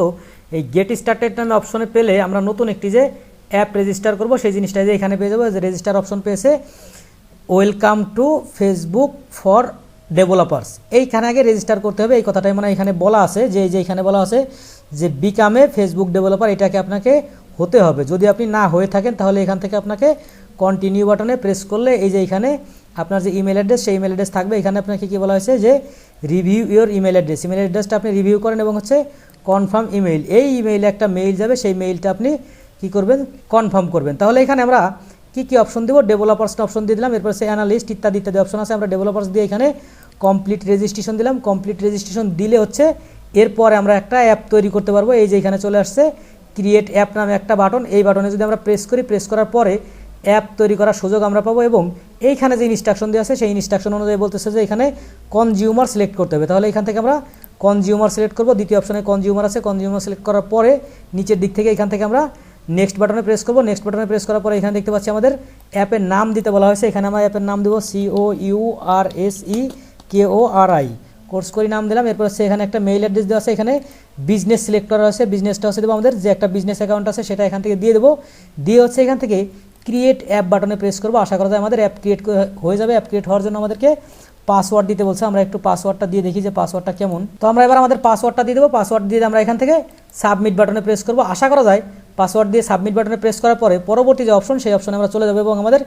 এই গেট স্টার্টেড নামে অপশনে পেলে আমরা নতুন একটি যে অ্যাপ রেজিস্টার করব সেই জিনিসটা যে এখানে পেয়ে যাবো। যে রেজিস্টার অপশন পেয়েছে, welcome to Facebook for developers, এইখানে আগে রেজিস্টার করতে হবে। এই কথাটাই মানে এখানে বলা আছে যে এখানে বলা আছে যে বিকামে ফেসবুক ডেভেলপার, এটাকে আপনাকে হতে হবে। যদি আপনি না হয়ে থাকেন তাহলে এখান থেকে আপনাকে কন্টিনিউ বাটনে প্রেস করলে এই যে এখানে আপনার যে ইমেল অ্যাড্রেস সেই ইমেল অ্যাড্রেস থাকবে। এখানে আপনাকে কী বলা হয়েছে যে review your email address, email অ্যাড্রেসটা আপনি রিভিউ করেন এবং হচ্ছে কনফার্ম ইমেইল, এই ইমেইলে একটা মেইল যাবে, সেই মেইলটা আপনি কী করবেন, কনফার্ম করবেন। তাহলে এখানে আমরা কি অপশন দেবো, ডেভেলপার্সটা অপশন দিয়ে দিলাম, এরপর হচ্ছে অ্যানালিস্ট ইত্যাদি ইত্যাদি অপশন আছে। আমরা ডেভেলপার্স দিয়ে এখানে কমপ্লিট রেজিস্ট্রেশন দিলাম। কমপ্লিট রেজিস্ট্রেশন দিলে হচ্ছে এরপরে আমরা একটা অ্যাপ তৈরি করতে পারবো। এই যে এখানে চলে আসছে ক্রিয়েট অ্যাপ নামে একটা বাটন, এই বাটনে যদি আমরা প্রেস করি, প্রেস করার পরে অ্যাপ তৈরি করার সুযোগ আমরা পাবো। এবং এইখানে যে ইনস্ট্রাকশন দেওয়া আছে সেই ইনস্ট্রাকশন অনুযায়ী বলতেছে যে এখানে কনজিউমার সিলেক্ট করতে হবে। তাহলে এখান থেকে আমরা কনজিউমার সিলেক্ট করব। দ্বিতীয় অপশনে কনজিউমার আছে, কনজিউমার সিলেক্ট করার পরে নিচের দিক থেকে এখান থেকে আমরা নেক্সট বাটনে প্রেস করব। নেক্সট বাটনে প্রেস করার পরে এখানে দেখতে পাচ্ছি আমাদের অ্যাপের নাম দিতে বলা হয়েছে। এখানে আমরা অ্যাপের নাম দেবো COURSEKORI, কোর্স করি নাম দিলাম। এরপর হচ্ছে এখানে একটা মেইল অ্যাড্রেস দেওয়া আছে, এখানে বিজনেস সিলেক্ট করা আছে, বিজনেসটা হচ্ছে দেবো আমাদের যে একটা বিজনেস অ্যাকাউন্ট আছে সেটা এখান থেকে দিয়ে দেবো। দিয়ে হচ্ছে এখান থেকে ক্রিয়েট অ্যাপ বাটনে প্রেস করবো। আশা করা যায় আমাদের অ্যাপ ক্রিয়েট হয়ে যাবে। অ্যাপ ক্রিয়েট হওয়ার জন্য আমাদেরকে পাসওয়ার্ড দিতে বলছে। আমরা একটু পাসওয়ার্ডটা দিয়ে দেখি যে পাসওয়ার্ডটা কেমন। তো আমরা এবার আমাদের পাসওয়ার্ডটা দিয়ে দেবো। পাসওয়ার্ড দিয়ে আমরা এখান থেকে সাবমিট বাটনে প্রেস করবো। আশা করা যায় পাসওয়ার্ড দিয়ে সাবমিট বাটনে প্রেস করার পরে পরবর্তী যে অপশন সেই অপশনে আমরা চলে যাবো এবং আমাদের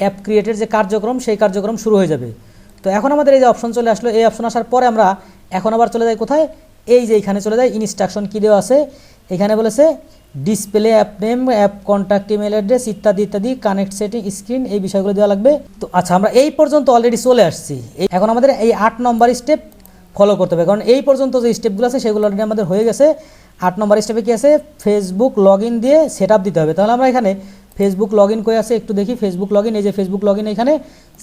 অ্যাপ ক্রিয়েটের যে কার্যক্রম সেই কার্যক্রম শুরু হয়ে যাবে। তো এখন আমাদের এই যে অপশন চলে আসলো, এই অপশন আসার পরে আমরা এখন আবার চলে যাই কোথায়, এই যে এখানে চলে যায় ইনস্ট্রাকশন কী দেওয়া আছে। এখানে বলেছে display app name, app contact, email address ইত্যাদি ইত্যাদি, কানেক্ট সেটিং স্ক্রিন, এই বিষয়গুলো দেওয়া লাগবে। তো আচ্ছা, আমরা এই পর্যন্ত অলরেডি চলে আসছি। এখন আমাদের এই 8 নম্বর স্টেপ ফলো করতে হবে, কারণ এই পর্যন্ত যে স্টেপগুলো আছে সেগুলো অলরেডি আমাদের হয়ে গেছে। 8 নম্বর স্টেপে কী আছে, ফেসবুক লগ ইন দিয়ে সেট আপ দিতে হবে। তাহলে আমরা এখানে ফেসবুক লগ ইন করে আছে একটু দেখি, ফেসবুক লগ ইন, এই যে ফেসবুক লগ ইন, এখানে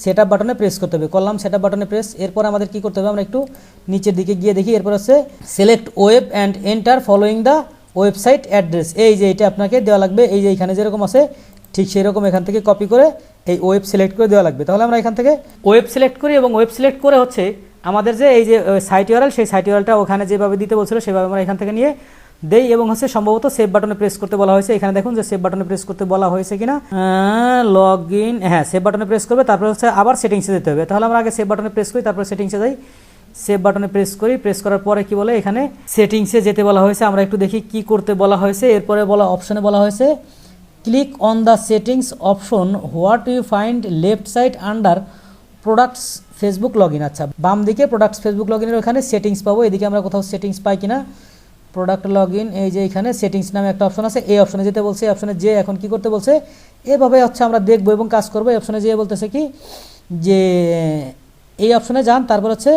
সেট আপ বাটনে প্রেস করতে হবে। করলাম সেট আপ বাটনে প্রেস। এরপর আমাদের কী করতে হবে, আমরা একটু নিচের দিকে গিয়ে দেখি। এরপর হচ্ছে select web and enter following the website address, এই যে এটা আপনাকে দেওয়া লাগবে। এই যে এখানে যেরকম আছে ঠিক সেই রকম এখান থেকে কপি করে এই ওয়েব সিলেক্ট করে দেওয়া লাগবে। তাহলে আমরা এখান থেকে ওয়েব সিলেক্ট করি এবং ওয়েব সিলেক্ট করে হচ্ছে আমাদের যে এই যে সাইট ইউআরএল, সেই সাইট ইউআরএলটা ওখানে যেভাবে দিতে বলছিল সেভাবে আমরা এখান থেকে নিয়ে দেই এবং হচ্ছে সম্ভবত সেভ বাটনে প্রেস করতে বলা হয়েছে। এখানে দেখুন যে সেভ বাটনে প্রেস করতে বলা হয়েছে কিনা, লগ ইন, হ্যাঁ সেভ বাটনে প্রেস করবে, তারপর হচ্ছে আবার সেটিংসে যেতে হবে। তাহলে আমরা আগে সেভ বাটনে প্রেস করি, তারপর সেটিংসে যাই। সেভ বাটনে প্রেস করি, প্রেস করার পরে কি বলে, এখানে সেটিংসে যেতে বলা হয়েছে। আমরা একটু দেখি কি করতে বলা হয়েছে। এরপরে বলা অপশনে বলা হয়েছে click on the settings option, what you find left side under products Facebook log in. আচ্ছা, বাম দিকে প্রোডাক্টস ফেসবুক লগ ইনের ওখানে সেটিংস পাবো। এদিকে আমরা কোথাও সেটিংস পাই কিনা, প্রোডাক্ট লগ ইন, এই যে এখানে সেটিংস নামে একটা অপশন আছে, এই অপশনে যেতে বলছে। এই অপশনে যে এখন কি করতে বলছে, এভাবে হচ্ছে আমরা দেখবো এবং কাজ করবো। এই অপশনে যেয়ে বলতেছে কি যে এই অপশনে যান, তারপর হচ্ছে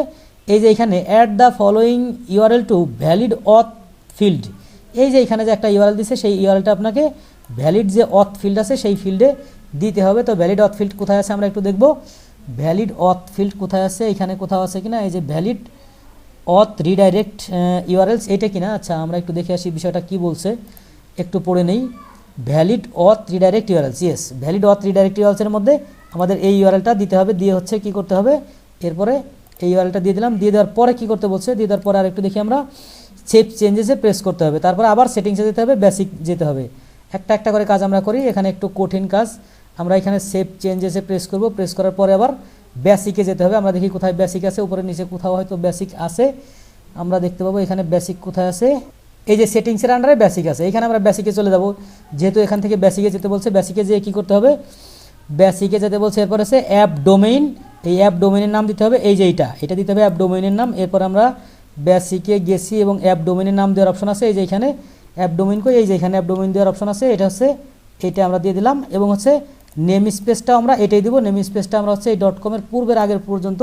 এই যে এখানে add the following URL to valid auth field, এই যে এখানে যে একটা ইউআরএল দিছে সেই ইউআরএলটা আপনাকে ভ্যালিড যে অথ ফিল্ড আছে সেই ফিল্ডে দিতে হবে। তো ভ্যালিড অথ ফিল্ড কোথায় আছে আমরা একটু দেখব। ভ্যালিড অথ ফিল্ড কোথায় আছে, এখানে কোথাও আছে কিনা, এই যে ভ্যালিড অথ রিডাইরেক্ট ইউআরএলস, এইটা কিনা। আচ্ছা, আমরা একটু দেখে আসি বিষয়টা কি বলছে, একটু পড়ে নেই। Valid auth redirect URLs, yes, valid auth redirect ইউআরএলসের মধ্যে আমাদের এই ইউআরএলটা দিতে হবে। দিয়ে হচ্ছে কি করতে হবে, এরপরে এই ইউআরএলটা দিয়ে দিলাম। দিয়ে দেওয়ার পরে কী করতে বলছে, দিয়ে দেওয়ার পরে আর একটু দেখি আমরা সেভ চেঞ্জেসে প্রেস করতে হবে। তারপরে আবার সেটিংসে যেতে হবে, বেসিক যেতে হবে। একটা একটা করে কাজ আমরা করি, এখানে একটু কঠিন কাজ। আমরা এখানে সেভ চেঞ্জেসে প্রেস করব, প্রেস করার পরে আবার বেসিকে যেতে হবে। আমরা দেখি কোথায় বেসিক আছে, উপরে নিচে কোথাও হয়তো বেসিক আছে, আমরা দেখতে পাবো এখানে বেসিক কোথায় আছে। এই যে সেটিংসের আন্ডারে বেসিক আছে, এখানে আমরা বেসিকে চলে যাব। যেহেতু এখান থেকে বেসিকে যেতে বলছে, বেসিকে যেয়ে কী করতে হবে, বেসিকে যেতে বলছে। এরপর আছে অ্যাপ ডোমেইন, এই অ্যাপ ডোমেইনের নাম দিতে হবে, এই যে এটা দিতে হবে অ্যাপ ডোমেইনের নাম। এরপর আমরা বেসিকে গেছি এবং অ্যাপ ডোমেইনের নাম দেওয়ার অপশন আছে, এই যে এখানে অ্যাপ ডোমেইন কই, এই যে এখানে অ্যাপ ডোমেইন দেওয়ার অপশন আছে, এটা হচ্ছে এইটা আমরা দিয়ে দিলাম। এবং হচ্ছে নেম স্পেসটাও আমরা এটাই দিব। নেম স্পেসটা আমরা হচ্ছে এই .com-এর পূর্বের আগের পর্যন্ত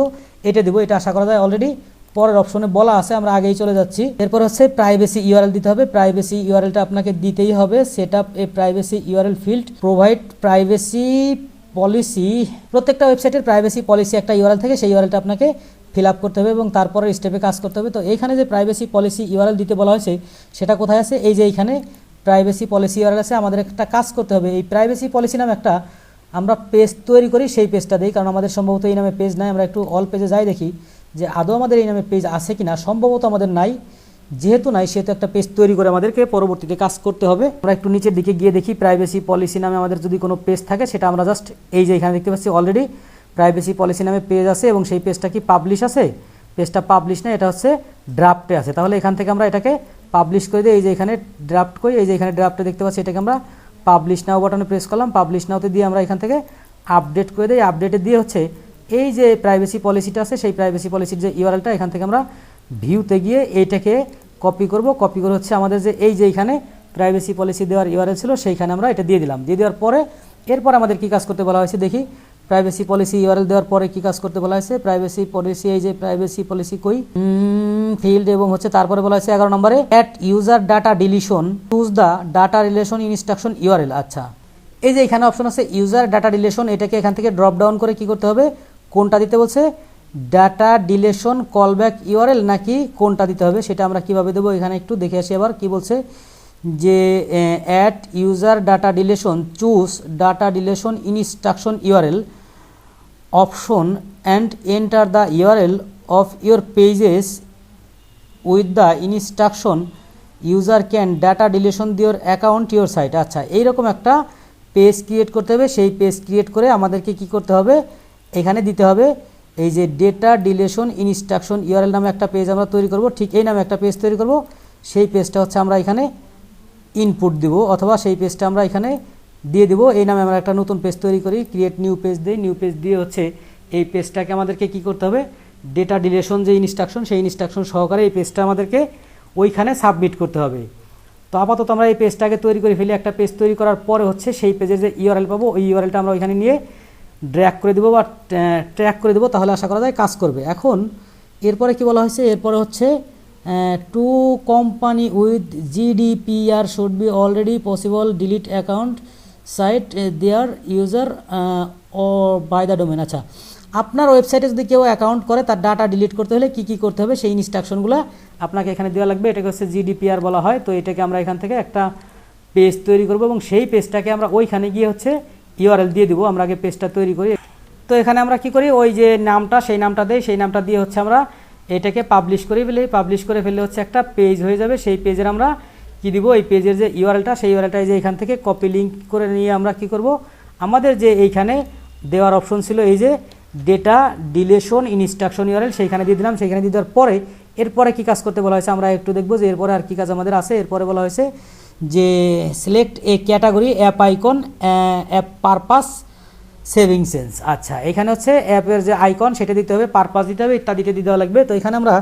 এটা দিব। এটা আশা করা যায় অলরেডি পরের অপশনে বলা আছে, আমরা আগেই চলে যাচ্ছি। এরপর হচ্ছে প্রাইভেসি ইউআরএল দিতে হবে। প্রাইভেসি ইউআরএলটা আপনাকে দিতেই হবে। সেট আপ এ privacy URL field, provide privacy policy, প্রত্যেকটা ওয়েবসাইটের প্রাইভেসি পলিসি একটা ইউআরএল থেকে সেই ইউআরএলটা আপনাকে ফিল আপ করতে হবে এবং তারপরে স্টেপে কাজ করতে হবে। তো এইখানে যে প্রাইভেসি পলিসি ইউআরএল দিতে বলা হয়েছে সেটা কোথায় আছে, এই যে এইখানে প্রাইভেসি পলিসি ইউআরএল আছে। আমাদের একটা কাজ করতে হবে, এই প্রাইভেসি পলিসি নামে একটা আমরা পেজ তৈরি করি, সেই পেজটা দিই, কারণ আমাদের সম্ভবত এই নামে পেজ নাই। আমরা একটু অল পেজে যাই দেখি যে আদৌ আমাদের এই নামে পেজ আছে কিনা। সম্ভবত আমাদের নাই, যেহেতু নাই সেহেতু একটা পেজ তৈরি করে আমাদেরকে পরবর্তীতে কাজ করতে হবে। আমরা একটু নিচের দিকে গিয়ে দেখি প্রাইভেসি পলিসি নামে আমাদের যদি কোনো পেজ থাকে সেটা আমরা জাস্ট এই যে এখানে দেখতে পাচ্ছি অলরেডি প্রাইভেসি পলিসি নামে পেজ আছে এবং সেই পেজটা কি পাবলিশ আছে, পেজটা পাবলিশ না, এটা হচ্ছে ড্রাফটে আছে। তাহলে এখান থেকে আমরা এটাকে পাবলিশ করে দিই। এই যে এখানে ড্রাফট করি, এই যে এখানে ড্রাফটে দেখতে পাচ্ছি, এটাকে আমরা পাবলিশ নাও বাটনে প্রেস করলাম। পাবলিশ নাওতে দিয়ে আমরা এখান থেকে আপডেট করে দিই। আপডেটে দিয়ে হচ্ছে এই যে প্রাইভেসি পলিসিটা আছে সেই প্রাইভেসি পলিসির যে ইউআরএলটা, এখান থেকে আমরা ভিউতে গিয়ে এইটাকে কপি করব। কপি করে হচ্ছে আমাদের যে এই যে এখানে প্রাইভেসি পলিসি দেওয়ার ইউআরএল ছিল সেইখানে আমরা এটা দিয়ে দিলাম। দিয়ে দেওয়ার পরে এরপর আমাদের কি কাজ করতে বলা হয়েছে দেখি, প্রাইভেসি পলিসি ইউআরএল দেওয়ার পরে কি কাজ করতে বলা হয়েছে, প্রাইভেসি পলিসি, এই যে প্রাইভেসি পলিসি কই ফিল্ড, এবং হচ্ছে তারপরে বলা হয়েছে 11 নম্বরে at user data deletion choose the data relation instruction URL. আচ্ছা, এই যে এখানে অপশন আছে ইউজার ডাটা ডিলিশন, এটাকে এখান থেকে ড্রপ ডাউন করে কি করতে হবে, কোনটা দিতে বলছে, ডাটা ডিলিশন কলব্যাক ইউআরএল নাকি কোনটা দিতে হবে সেটা আমরা কিভাবে দেবো, এখানে একটু দেখে আসি আবার কি বলছে, যে at user data deletion choose data deletion instruction URL option and enter the URL of your pages with the instruction user can data deletion their account your site. আচ্ছা, এইরকম একটা পেজ ক্রিয়েট করতে হবে, সেই পেজ ক্রিয়েট করে আমাদেরকে কি করতে হবে, এখানে দিতে হবে এই যে ডেটা ডিলিশন ইনস্ট্রাকশন ইউআরএল নামে একটা পেজ আমরা তৈরি করব, ঠিক এই নামে একটা পেজ তৈরি করব, সেই পেজটা হচ্ছে আমরা এখানে ইনপুট দিব, অথবা সেই পেজটা আমরা এখানে দিয়ে দিব, এই নামে আমরা একটা নতুন পেজ তৈরি করি, ক্রিয়েট নিউ পেজ দিই, নিউ পেজ দিয়ে হচ্ছে এই পেজটাকে আমাদেরকে কি করতে হবে, ডেটা ডিলিশন যে ইনস্ট্রাকশন সেই ইনস্ট্রাকশন সহকারে এই পেজটা আমাদেরকে ওইখানে সাবমিট করতে হবে। তো আপাতত আমরা এই পেজটাকে তৈরি করে ফেলি, একটা পেজ তৈরি করার পরে হচ্ছে সেই পেজের যে ইউআরএল পাবো ওই ইউআরএলটা আমরা ওইখানে নিয়ে ড্র্যাগ করে দেবো বা ট্র্যাক করে দেবো, তাহলে আশা করা যায় কাজ করবে। এখন এরপরে কি বলা হয়েছে, এরপরে হচ্ছে to company with GDPR should be already possible delete account site their user ও বাই দ্য ডোমেন। আচ্ছা, আপনার ওয়েবসাইটে যদি কেউ অ্যাকাউন্ট করে তার ডাটা ডিলিট করতে হলে কী কী করতে হবে সেই ইনস্ট্রাকশনগুলো আপনাকে এখানে দেওয়া লাগবে, এটাকে হচ্ছে জিডিপিআর বলা হয়। তো এটাকে আমরা এখান থেকে একটা পেজ তৈরি করব এবং সেই পেজটাকে আমরা ওইখানে গিয়ে হচ্ছে ইউআরএল দিয়ে দিব, আমরা আগে পেজটা তৈরি করি। তো এখানে আমরা কি করি, ওই যে নামটা সেই নামটা দেই, সেই নামটা দিয়ে হচ্ছে আমরা এটাকে পাবলিশ করে ফেলি, পাবলিশ করে ফেললে হচ্ছে একটা পেজ হয়ে যাবে, সেই পেজের আমরা কি দিব, এই পেজের যে ইউআরএলটা সেই ইউআরএলটা যে এখান থেকে কপি লিঙ্ক করে নিয়ে আমরা কি করব, আমাদের যে এইখানে দেওয়ার অপশন ছিল এই যে ডেটা ডিলিশন ইনস্ট্রাকশন ইউআরএল সেইখানে দিয়ে দিলাম, সেইখানে দিয়ে দেওয়ার পরে এরপরে কি কাজ করতে বলা হয়েছে আমরা একটু দেখবো যে এরপরে আর কি কাজ আমাদের আছে। এরপরে বলা হয়েছে যে select A category app icon app purpose saving sense. আচ্ছা, এখানে হচ্ছে অ্যাপের যে আইকন সেটা দিতে হবে, পারপাস দিতে হবে, ইত্যাদিতে দিতে দেওয়া লাগবে। তো এখানে আমরা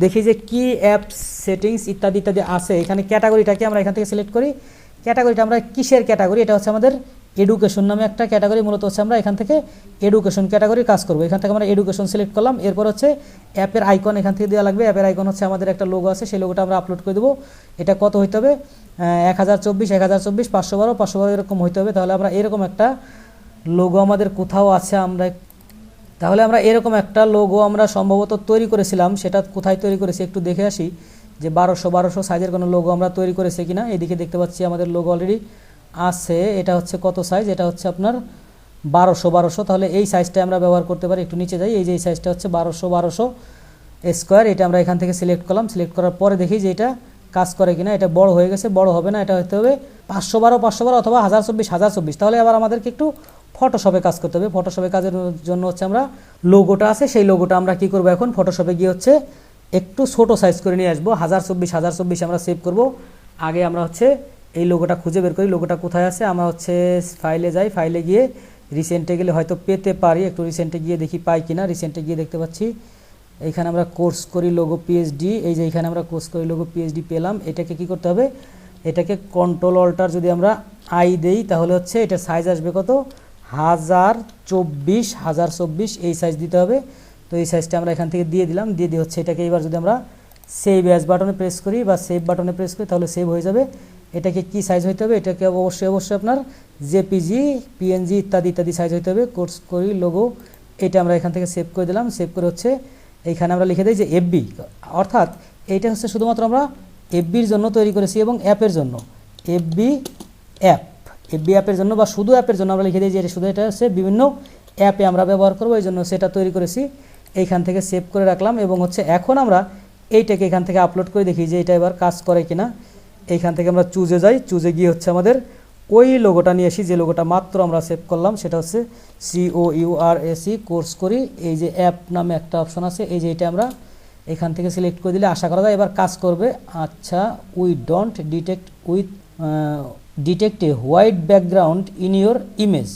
দেখি যে কি অ্যাপ সেটিংস ইত্যাদি ইত্যাদি আছে, এখানে ক্যাটাগরিটাকে আমরা এখান থেকে সিলেক্ট করি, ক্যাটাগরিটা আমরা কিসের ক্যাটাগরি, এটা হচ্ছে আমাদের এডুকেশন নামে একটা ক্যাটাগরি, মূলত হচ্ছে আমরা এখান থেকে এডুকেশন ক্যাটাগরি কাজ করবো, এখান থেকে আমরা এডুকেশন সিলেক্ট করলাম। এরপর হচ্ছে অ্যাপের আইকন এখান থেকে দেওয়া লাগবে, অ্যাপের আইকন হচ্ছে আমাদের একটা লোগো আছে, সেই লোগোটা আমরা আপলোড করে দেবো। এটা কত হইতে হবে, 1024 1024 512 512 এরকম হইতে হবে। তাহলে আমরা এরকম একটা লোগো আমাদের কোথাও আছে, তাহলে আমরা এরকম একটা লোগো আমরা সম্ভবত তৈরি করেছিলাম, সেটা কোথায় তৈরি করেছি একটু দেখে আসি যে 1200 সাইজের কোনো লোগো আমরা তৈরি করেছি কিনা। এদিকে দেখতে পাচ্ছি আমাদের লোগো অলরেডি আছে, এটা হচ্ছে কত সাইজ, এটা হচ্ছে আপনার 1200, তাহলে এই সাইজটা আমরা ব্যবহার করতে পারি। একটু নিচে যাই, এই যে এই সাইজটা হচ্ছে 1200 স্কোয়ার, এটা আমরা এখান থেকে সিলেক্ট করলাম, সিলেক্ট করার পরে দেখি যে এটা কাজ করে কিনা, এটা বড় হয়ে গেছে, বড় হবে না, এটা হতে হবে 512 অথবা 1024 তাহলে আবার আমাদেরকে একটু ফটোশপে কাজ করতে হবে। ফটোশপে কাজের জন্য হচ্ছে আমরা লোগোটা আছে সেই লোগোটা আমরা কি করব, এখন ফটোশপে গিয়ে হচ্ছে একটু ছোট সাইজ করে নিয়ে আসবো, 1024 আমরা সেভ করব। আগে আমরা হচ্ছে এই লোগোটা খুঁজে বের করি, লোগোটা কোথায় আছে, আমরা হচ্ছে ফাইলে যাই, ফাইলে গিয়ে রিসেন্টে গেলে হয়তো পেতে পারি, একটু রিসেন্টে গিয়ে দেখি পাই কিনা। রিসেন্টে গিয়ে দেখতে পাচ্ছি এইখানে আমরা কোর্স করি লোগো পিএইচডি, এই যে এইখানে আমরা কোর্স করি লোগো পিএইচডি পেলাম। এটাকে কি করতে হবে, এটাকে কন্ট্রোল অল্টার যদি আমরা আই দেই তাহলে হচ্ছে এটা সাইজ আসবে কত, 1024 এই সাইজ দিতে হবে। তো এই সাইজটা আমরা এখান থেকে দিয়ে দিলাম, দিয়ে হচ্ছে এটাকে এবার যদি আমরা সেভ অ্যাজ বাটনে প্রেস করি বা সেভ বাটনে প্রেস করি তাহলে সেভ হয়ে যাবে। এটাকে কি সাইজ হইতে হবে, এটাকে অবশ্যই আপনার জেপিজি পিএনজি ইত্যাদি সাইজ হইতে হবে। কোর্স করি লোগো, এটা আমরা এখান থেকে সেভ করে দিলাম। সেভ করে হচ্ছে এইখানে আমরা লিখে দিই যে এফবি, অর্থাৎ এইটা হচ্ছে শুধুমাত্র আমরা এফবির জন্য তৈরি করেছি এবং অ্যাপের জন্য এফবি অ্যাপের জন্য বা শুধু অ্যাপের জন্য আমরা লিখে দিই যে শুধু এটা হচ্ছে বিভিন্ন অ্যাপে আমরা ব্যবহার করবো, এই জন্য সেটা তৈরি করেছি। এইখান থেকে সেভ করে রাখলাম এবং হচ্ছে এখন আমরা এইটাকে এখান থেকে আপলোড করে দেখি যে এটা এবার কাজ করে কিনা। এইখান থেকে আমরা চুজে যাই, চুজে গিয়ে হচ্ছে আমাদের ওই লোগোটা নিয়ে আসি যে লোগোটা মাত্র আমরা সেভ করলাম, সেটা হচ্ছে COURSE কোর্স করি। এই যে অ্যাপ নামে একটা অপশন আছে, এই যে এটা আমরা এখান থেকে সিলেক্ট করে দিলে আশা করা যায় এবার কাজ করবে। আচ্ছা, we don't detect a white background in your image,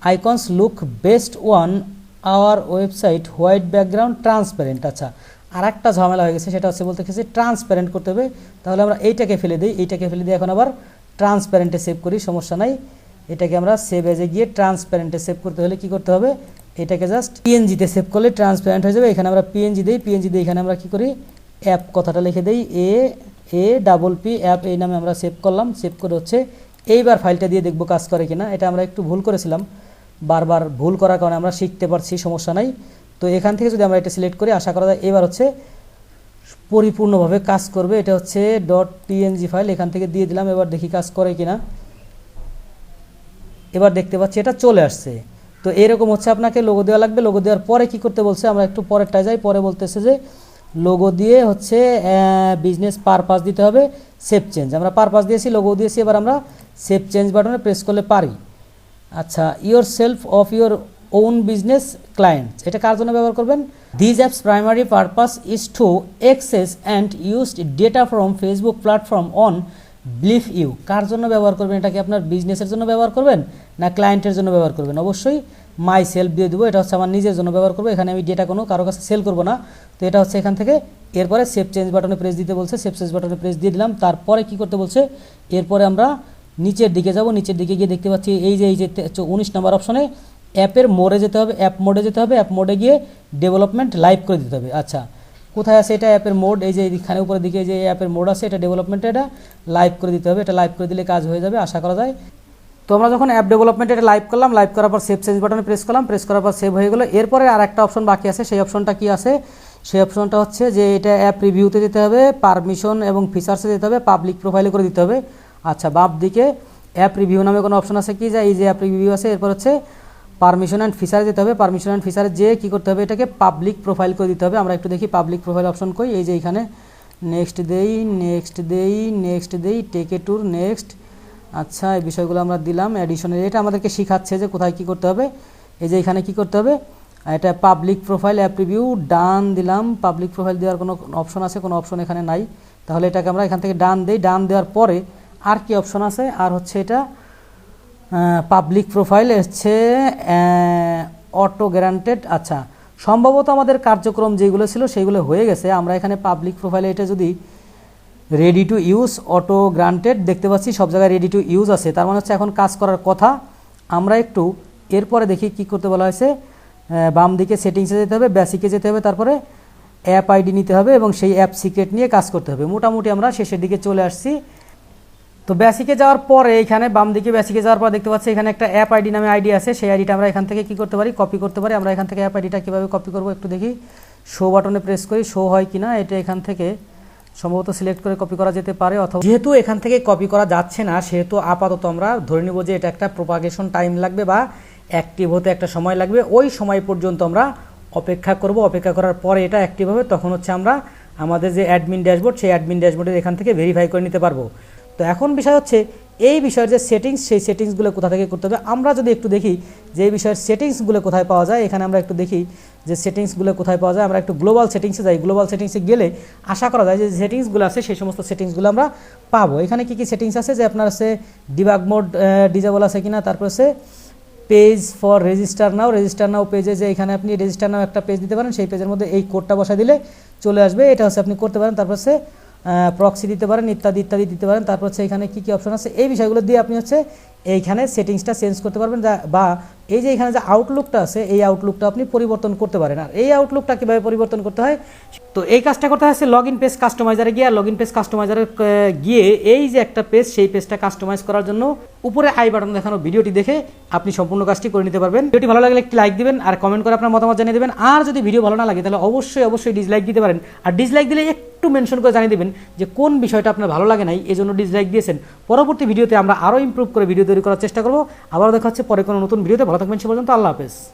icons look best one hour website, white background transparent. আচ্ছা, আর একটা ঝামেলা হয়ে গেছে, সেটা হচ্ছে বলতে গেছে ট্রান্সপারেন্ট করতে হবে। তাহলে আমরা এইটাকে ফেলে দিই, এইটাকে ফেলে দিয়ে এখন আবার ট্রান্সপারেন্টে সেভ করি, সমস্যা নাই। এটাকে আমরা সেভ এজে গিয়ে ট্রান্সপারেন্টে সেভ করতে হলে কি করতে হবে, এটাকে জাস্ট পিএনজিতে সেভ করলে ট্রান্সপারেন্ট হয়ে যাবে। এখানে আমরা পিএনজি দিই, পিএনজি দিয়ে এখানে আমরা কি করি, অ্যাপ কথাটা লিখে দিই, APP অ্যাপ এই নামে আমরা সেভ করলাম। সেভ করে হচ্ছে এইবার ফাইলটা দিয়ে দেখব কাজ করে কিনা। এটা আমরা একটু ভুল করেছিলাম, বারবার ভুল করার কারণে আমরা শিখতে পারছি, সমস্যা নাই। তো এখান থেকে যদি আমরা এটা সিলেক্ট করি, আশা করা যায় এবার হচ্ছে পরিপূর্ণভাবে কাজ করবে। এটা হচ্ছে .png ফাইল, এখান থেকে দিয়ে দিলাম। এবার দেখি কাজ করে কিনা। এবার দেখতে পাচ্ছি এটা চলে আসছে। তো এরকম হচ্ছে আপনাকে লোগো দেওয়া লাগবে। লোগো দেওয়ার পরে কি করতে বলছে, আমরা একটু পরেরটায় যাই। পরে বলতেছে যে লোগো দিয়ে হচ্ছে বিজনেস পারপাস দিতে হবে, সেভ চেঞ্জ। আমরা পারপাস দিয়েছি, লোগো দিয়েছি, এবার আমরা সেভ চেঞ্জ বাটনে প্রেস করলে পারি। আচ্ছা, your self of your own business client, এটা কার জন্য ব্যবহার করবেন? This apps primary purpose is to access and use data from Facebook platform on believe you. কার জন্য ব্যবহার করবেন? এটা কি আপনার বিজনেসের জন্য ব্যবহার করবেন না ক্লায়েন্টের জন্য ব্যবহার করবেন? অবশ্যই মাই সেলফ দিয়ে দেবো, এটা হচ্ছে আমার নিজের জন্য ব্যবহার করবো। এখানে আমি ডেটা কোনো কারো কাছে সেল করবো না। তো এটা হচ্ছে এখান থেকে এরপরে সেভ চেঞ্জ বাটনে প্রেস দিতে বলছে, সেভ চেঞ্জ বাটনে প্রেস দিয়ে দিলাম। তারপরে কি করতে বলছে, এরপরে আমরা নিচের দিকে যাব। নিচের দিকে গিয়ে দেখতে পাচ্ছি এই যে 19 নম্বর অপশনে অ্যাপের মোডে যেতে হবে, অ্যাপ মোডে যেতে হবে। অ্যাপ মোডে গিয়ে ডেভেলপমেন্ট লাইভ করে দিতে হবে। আচ্ছা, কোথায় আছে এটা অ্যাপের মোড? এই যে এখানে উপরের দিকে যে অ্যাপের মোড আছে, এটা ডেভেলপমেন্টে এটা লাইভ করে দিতে হবে। এটা লাইভ করে দিলে কাজ হয়ে যাবে আশা করা যায়। তো আমরা যখন অ্যাপ ডেভেলপমেন্ট এটা লাইভ করলাম, লাইভ করার পর সেভ চেঞ্জ বাটনে প্রেস করলাম, প্রেস করার পর সেভ হয়ে গেল। এরপরে আর একটা অপশন বাকি আছে, সেই অপশনটা কি আছে? সেই অপশনটা হচ্ছে যে এটা অ্যাপ রিভিউতে যেতে হবে, পারমিশন এবং ফিচার্সে যেতে হবে, পাবলিক প্রোফাইলে করে দিতে হবে। আচ্ছা, বাম দিকে অ্যাপ রিভিউ নামে কোনো অপশন আছে কি? যে এই যে অ্যাপ রিভিউ আছে, এরপর হচ্ছে পারমিশন অ্যান্ড ফিচারে যেতে হবে। পারমিশন অ্যান্ড ফিচারে যে কী করতে হবে, এটাকে পাবলিক প্রোফাইল করে দিতে হবে। আমরা একটু দেখি পাবলিক প্রোফাইল অপশন কই। এই যে এখানে নেক্সট দেই, নেক্সট দেই, নেক্সট দেই, টেক এ ট্যুর, নেক্সট। আচ্ছা, এই বিষয়গুলো আমরা দিলাম অ্যাডিশনের। এটা আমাদেরকে শেখাচ্ছে যে কোথায় কী করতে হবে। এই যে এখানে কী করতে হবে, এটা পাবলিক প্রোফাইল অ্যাপ রিভিউ, ডান দিলাম। পাবলিক প্রোফাইল দেওয়ার কোনো অপশন আছে? কোনো অপশন এখানে নাই। তাহলে এটাকে আমরা এখান থেকে ডান দিই। ডান দেওয়ার পরে আর কি অপশন আছে? আর হচ্ছে এটা পাবলিক প্রোফাইল হচ্ছে অটো গ্যারান্টেড। আচ্ছা, সম্ভবত আমাদের কার্যক্রম যেগুলো ছিল সেইগুলো হয়ে গেছে। আমরা এখানে পাবলিক প্রোফাইলে এটা যদি ready to use auto granted দেখতে পাচ্ছি, সব জায়গায় রেডি টু ইউজ আছে, তার মানে হচ্ছে এখন কাজ করার কথা। আমরা একটু এরপরে দেখি কি করতে বলা হয়েছে। বাম দিকে সেটিংসে যেতে হবে, বেসিকে যেতে হবে, তারপরে অ্যাপ আইডি নিতে হবে এবং সেই অ্যাপ সিক্রেট নিয়ে কাজ করতে হবে। মোটামুটি আমরা শেষের দিকে চলে আসছি। তো বেসিকে যাওয়ার পরে এখানে বাম দিকে বেসিকে যাওয়ার পর দেখতে পাচ্ছি এখানে একটা অ্যাপ আইডি নামে আইডি আছে। সেই আইডিটা আমরা এখান থেকে কি করতে পারি, কপি করতে পারি। আমরা এখান থেকে অ্যাপ আইডিটা কীভাবে কপি করবো একটু দেখি। শো বাটনে প্রেস করি, শো হয় কিনা। এটা এখান থেকে সম্ভবত সিলেক্ট করে কপি করা যেতে পারে, অথবা যেহেতু এখান থেকে কপি করা যাচ্ছে না সেহেতু আপাতত আমরা ধরে নিব যে এটা একটা প্রোপাগেশন টাইম লাগবে বা অ্যাক্টিভ হতে একটা সময় লাগবে। ওই সময় পর্যন্ত আমরা অপেক্ষা করব। অপেক্ষা করার পরে এটা অ্যাক্টিভ হবে, তখন হচ্ছে আমরা আমাদের যে অ্যাডমিন ড্যাশবোর্ড সেই অ্যাডমিন ড্যাশবোর্ডের এখান থেকে ভেরিফাই করে নিতে পারবো। তো এখন বিষয় হচ্ছে এই বিষয়ের যে সেটিংস, সেই সেটিংসগুলো কোথা থেকে করতে হবে। আমরা যদি একটু দেখি যে এই বিষয়ের সেটিংসগুলো কোথায় পাওয়া যায়, এখানে আমরা একটু দেখি যে সেটিংসগুলো কোথায় পাওয়া যায়। আমরা একটু গ্লোবাল সেটিংসে যাই। গ্লোবাল সেটিংসে গেলে আশা করা যায় যে সেটিংসগুলো আছে সেই সমস্ত সেটিংসগুলো আমরা পাবো। এখানে কী কী সেটিংস আছে, যে আপনার আছে ডিবাগ মোড ডিজেবল আছে কিনা, তারপর আছে পেজ ফর রেজিস্টার নাও পেজে যে এখানে আপনি রেজিস্টার নাও একটা পেজ দিতে পারেন, সেই পেজের মধ্যে এই কোডটা বসা দিলে চলে আসবে। এটা হচ্ছে আপনি করতে পারেন। তারপর হচ্ছে প্রক্সি দিতে পারেন, ইত্যাদি ইত্যাদি দিতে পারেন। তারপর হচ্ছে এখানে কী কী অপশন আছে এই বিষয়গুলো দিয়ে আপনি হচ্ছে এইখানে সেটিংসটা চেঞ্জ করতে পারবেন, বা এই যে এখানে যে আউটলুকটা আছে এই আউটলুকটা আপনি পরিবর্তন করতে পারেন। আর এই আউটলুকটা কীভাবে পরিবর্তন করতে হয়, তো এই কাজটা করতে হচ্ছে লগ ইন পেজ কাস্টমাইজারে গিয়ে। লগ ইন পেজ কাস্টমাইজারে গিয়ে এই যে একটা পেজ, সেই পেজটা কাস্টমাইজ করার জন্য উপরে আই বাটন দেখানো ভিডিওটি দেখে আপনি সম্পূর্ণ কাজটি করে নিতে পারবেন। ভিডিওটি ভালো লাগলে একটি লাইক দিবেন আর কমেন্ট করে আপনার মতামত জানিয়ে দেবেন। আর যদি ভিডিও ভালো না লাগে তাহলে অবশ্যই ডিসলাইক দিতে পারেন। আর ডিসলাইক দিলে একটু মেনশন করে জানিয়ে দেবেন যে কোন বিষয়টা আপনার ভালো লাগে নাই, এই জন্য ডিসলাইক দিয়েছেন। পরবর্তী ভিডিওতে আমরা আরও ইমপ্রুভ করে ভিডিও তৈরি করার চেষ্টা করবো। আবারও দেখা হচ্ছে পরে কোনো নতুন ভিডিওতে। ভালো থাকবেন সে পর্যন্ত, আল্লাহ হাফেজ।